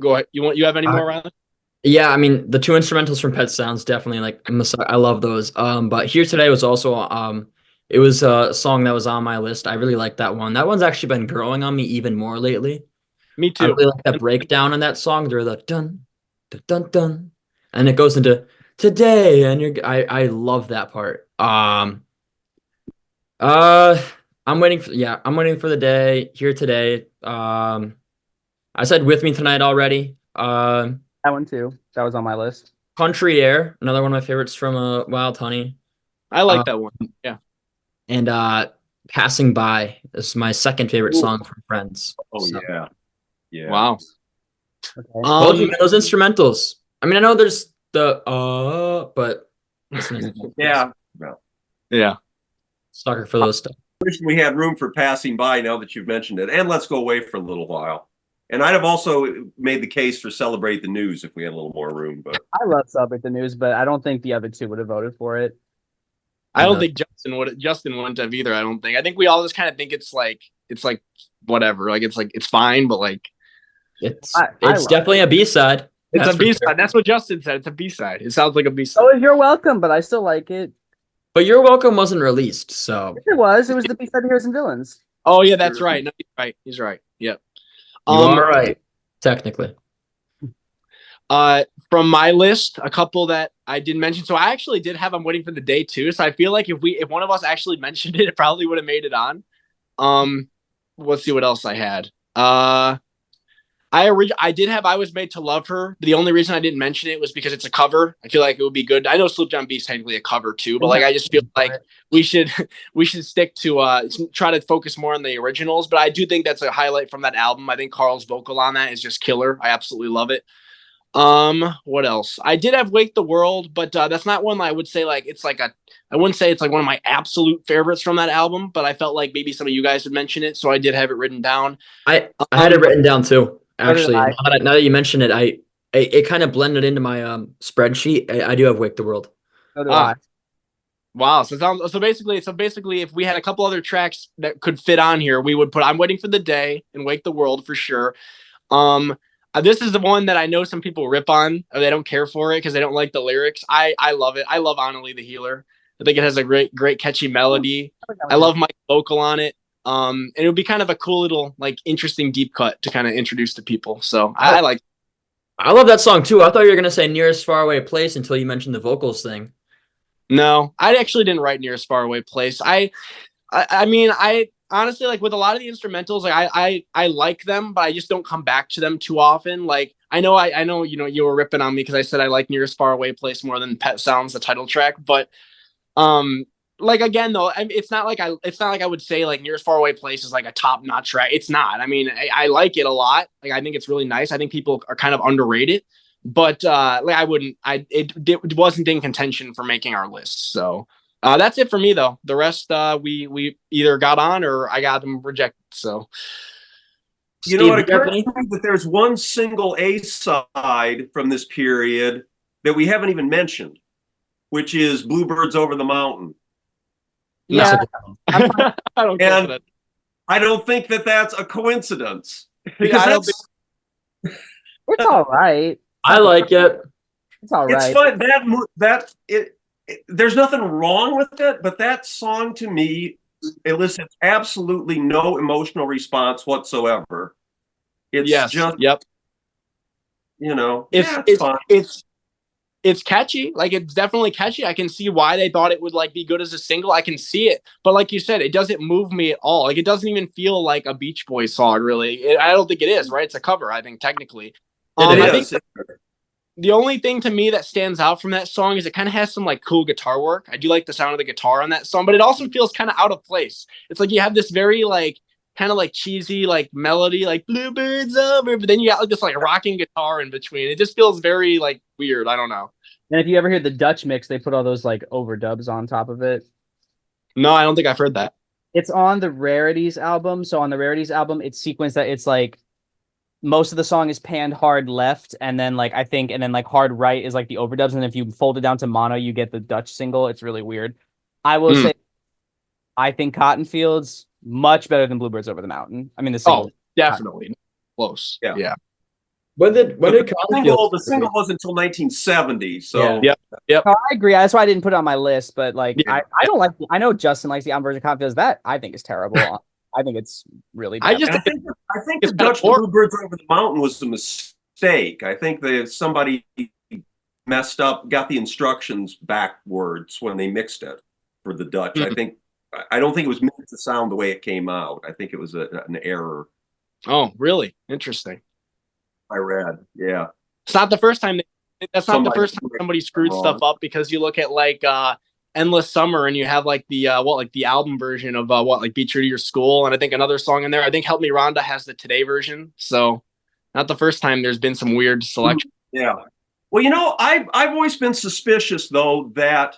ahead. You have any more, Riley?
Yeah, I mean the two instrumentals from Pet Sounds definitely like I love those. But Here Today was also it was a song that was on my list. I really like that one. That one's actually been growing on me even more lately.
Me too.
I really like that breakdown in that song. They're the dun dun dun dun, and it goes into today, and I love that part. I'm waiting for the day. Here Today. I said With Me Tonight already.
That one too. That was on my list.
Country Air, another one of my favorites from Wild Honey.
I like that one. Yeah.
And Passing By is my second favorite song from Friends.
Oh yeah. Yeah.
Wow.
Okay.
Told you, man, those instrumentals. I mean, I know there's the but
Yeah.
Yeah.
sucker for those stuff.
Wish we had room for Passing By now that you've mentioned it. And Let's Go Away for a little while. And I'd have also made the case for Celebrate the News if we had a little more room. But
I love Celebrate the News, but I don't think the other two would have voted for it.
I don't think Justin wouldn't have either. I don't think. I think we all just kind of think it's like whatever. Like it's fine, but like
it's definitely a B-side.
It's a B-side. That's what Justin said. It's a B-side. It sounds like a B-side.
Oh, You're Welcome, but I still like it.
But You're Welcome wasn't released, so
It was the B-side of Heroes and Villains.
Oh yeah, that's right. No, he's right. He's right. Yep.
You are right, technically.
From my list, a couple that I didn't mention. So I actually did have I'm Waiting for the Day too. So I feel like if one of us actually mentioned it, it probably would have made it on. Let's see what else I had. I did have I Was Made to Love Her. The only reason I didn't mention it was because it's a cover. I feel like it would be good. I know Sloop John B is technically a cover too, but like I just feel like we should stick to try to focus more on the originals. But I do think that's a highlight from that album. I think Carl's vocal on that is just killer. I absolutely love it. What else? I did have Wake the World, but that's not one I would say like it's like I wouldn't say it's like one of my absolute favorites from that album, but I felt like maybe some of you guys would mention it, so I did have it written down.
I had it written down too. Actually, now that you mention it, it kind of blended into my spreadsheet. I do have Wake the World.
So do I.
Wow. So basically, if we had a couple other tracks that could fit on here, we would put I'm Waiting for the Day and Wake the World for sure. This is the one that I know some people rip on, or they don't care for it because they don't like the lyrics. I love it. I love Annalie the Healer. I think it has a great catchy melody. I love Mike's vocal on it. And it would be kind of a cool little, like, interesting deep cut to kind of introduce to people. So I like.
I love that song too. I thought you were gonna say Nearest Faraway Place until you mentioned the vocals thing.
No, I actually didn't write Nearest Faraway Place. I mean, I honestly like with a lot of the instrumentals, like I like them, but I just don't come back to them too often. Like I know you were ripping on me because I said I like Nearest Faraway Place more than Pet Sounds, the title track, but like again though, it's not like I would say like Nearest Faraway Place is like a top notch track. It's not. I mean, I like it a lot. Like I think it's really nice. I think people are kind of underrated, but like it wasn't in contention for making our list. So that's it for me though. The rest we either got on or I got them rejected. So
you know what occurred to me that there's one single A side from this period that we haven't even mentioned, which is Bluebirds Over the Mountain.
Yeah,
I don't care for that.
I don't think that that's a coincidence.
Because
it's all right.
I like it.
It's all right.
It's fun. There's nothing wrong with it, but that song to me elicits absolutely no emotional response whatsoever. It's just,
yep.
You know,
it's fun. It's catchy. Like it's definitely catchy. I can see why they thought it would like be good as a single. I can see it, but like you said, it doesn't move me at all. Like it doesn't even feel like a Beach Boys song, really. I don't think it is. Right? It's a cover. I think technically. I think the only thing to me that stands out from that song is it kind of has some like cool guitar work. I do like the sound of the guitar on that song, but it also feels kind of out of place. It's like you have this very like kind of like cheesy like melody, like Bluebirds Over, but then you got like this like rocking guitar in between. It just feels very like weird. I don't know.
And if you ever hear the Dutch mix, they put all those like overdubs on top of it.
No, I don't think I've heard that.
It's on the Rarities album. So on the Rarities album, it's sequenced that it's like most of the song is panned hard left, and then like hard right is like the overdubs, and if you fold it down to mono, you get the Dutch single. It's really weird. I will say, I think Cotton Fields much better than Bluebirds Over the Mountain. I mean, the single,
definitely close. Yeah.
When did Cotton Fields?
The single wasn't until 1970. So
yep.
No, I agree. That's why I didn't put it on my list. But like, I don't like. I know Justin likes the album version of Cotton Fields. That I think is terrible. I think it's really bad.
I think the Dutch Bluebirds Over the Mountain was a mistake. I think that somebody messed up, got the instructions backwards when they mixed it for the Dutch.
Mm-hmm.
I don't think it was meant to sound the way it came out. I think it was an error.
Oh, really? Interesting.
I read, yeah.
It's not the first time. That's not the first time somebody screwed stuff up, because you look at like Endless Summer and you have like the the album version of like Be True to Your School, and I think another song in there. I think Help Me Rhonda has the Today version. So not the first time there's been some weird selection.
Yeah. Well, I've always been suspicious though that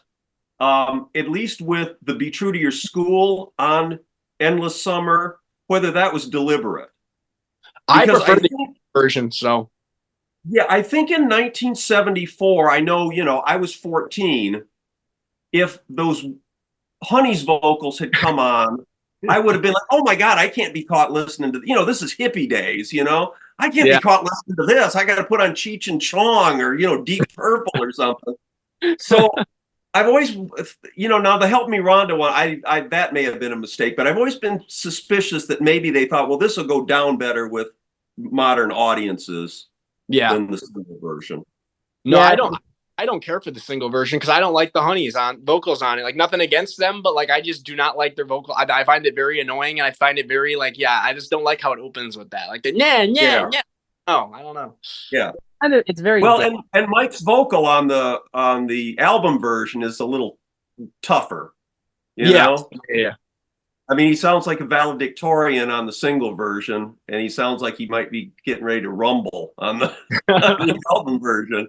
at least with the Be True to Your School on Endless Summer, whether that was deliberate.
I prefer the version. So
yeah, I think in 1974, I know, I was 14. If those Honey's vocals had come on, I would have been like, oh my God, I can't be caught listening to, this is hippie days, I can't be caught listening to this. I got to put on Cheech and Chong or, Deep Purple or something. So I've always, now the Help Me Rhonda one, I that may have been a mistake, but I've always been suspicious that maybe they thought, well, this will go down better with modern audiences.
Yeah.
Than the single version.
No, I don't care for the single version because I don't like the Honey's vocals on it. Like, nothing against them, but like I just do not like their vocal. I find it very annoying, and I find it very I just don't like how it opens with that. Like the yeah. Oh, I don't know.
Yeah.
It's very
well, and Mike's vocal on the album version is a little tougher. You know?
Yeah.
I mean, he sounds like a valedictorian on the single version, and he sounds like he might be getting ready to rumble on the, on the album version.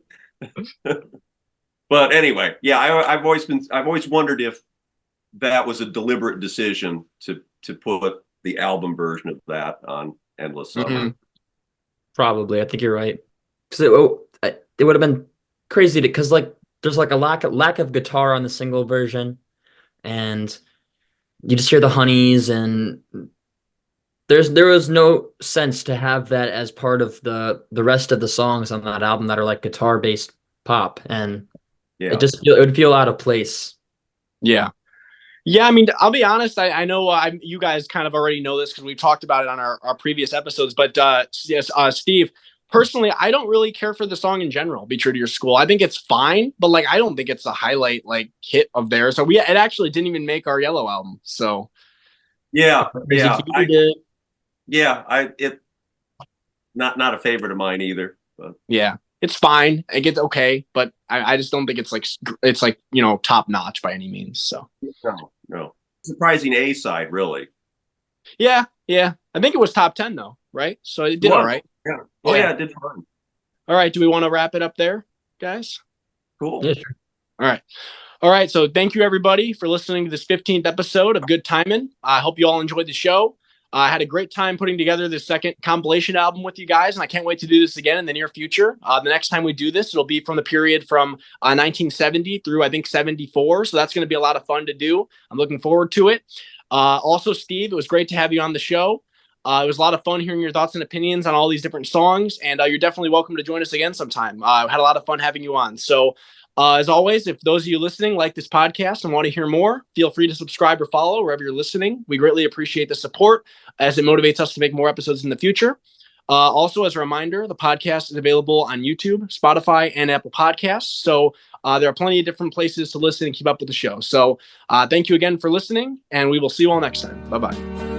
But anyway, yeah, I've always wondered if that was a deliberate decision to put the album version of that on Endless Summer.
Mm-hmm. Probably, I think you're right. Because it would have been crazy because there's like a lack of guitar on the single version, and you just hear the Honeys, and there was no sense to have that as part of the rest of the songs on that album that are like guitar based pop, and it would feel out of place.
Yeah. I mean, I'll be honest. I know you guys kind of already know this because we've talked about it on our previous episodes. But Steve, personally, I don't really care for the song in general. Be True to Your School. I think it's fine, but like I don't think it's a highlight hit of theirs. So it actually didn't even make our Yellow album. So
not a favorite of mine either. But.
Yeah, it's fine. It gets okay, but I just don't think it's top notch by any means. So
no, surprising A side really.
Yeah. I think it was top 10 though, right? So it did all right.
Yeah. Oh yeah, it did fine.
All right. Do we want to wrap it up there, guys?
Cool.
Yeah, sure.
All right. So thank you everybody for listening to this 15th episode of Good Timin. I hope you all enjoyed the show. I had a great time putting together the second compilation album with you guys, and I can't wait to do this again in the near future. The next time we do this, it'll be from the period from 1970 through, I think, 74. So that's going to be a lot of fun to do. I'm looking forward to it. Also, Steve, it was great to have you on the show. It was a lot of fun hearing your thoughts and opinions on all these different songs, and you're definitely welcome to join us again sometime. I had a lot of fun having you on. So as always, if those of you listening like this podcast and want to hear more, feel free to subscribe or follow wherever you're listening. We greatly appreciate the support as it motivates us to make more episodes in the future. Also, as a reminder, the podcast is available on YouTube, Spotify, and Apple Podcasts. So there are plenty of different places to listen and keep up with the show. So thank you again for listening, and we will see you all next time. Bye-bye.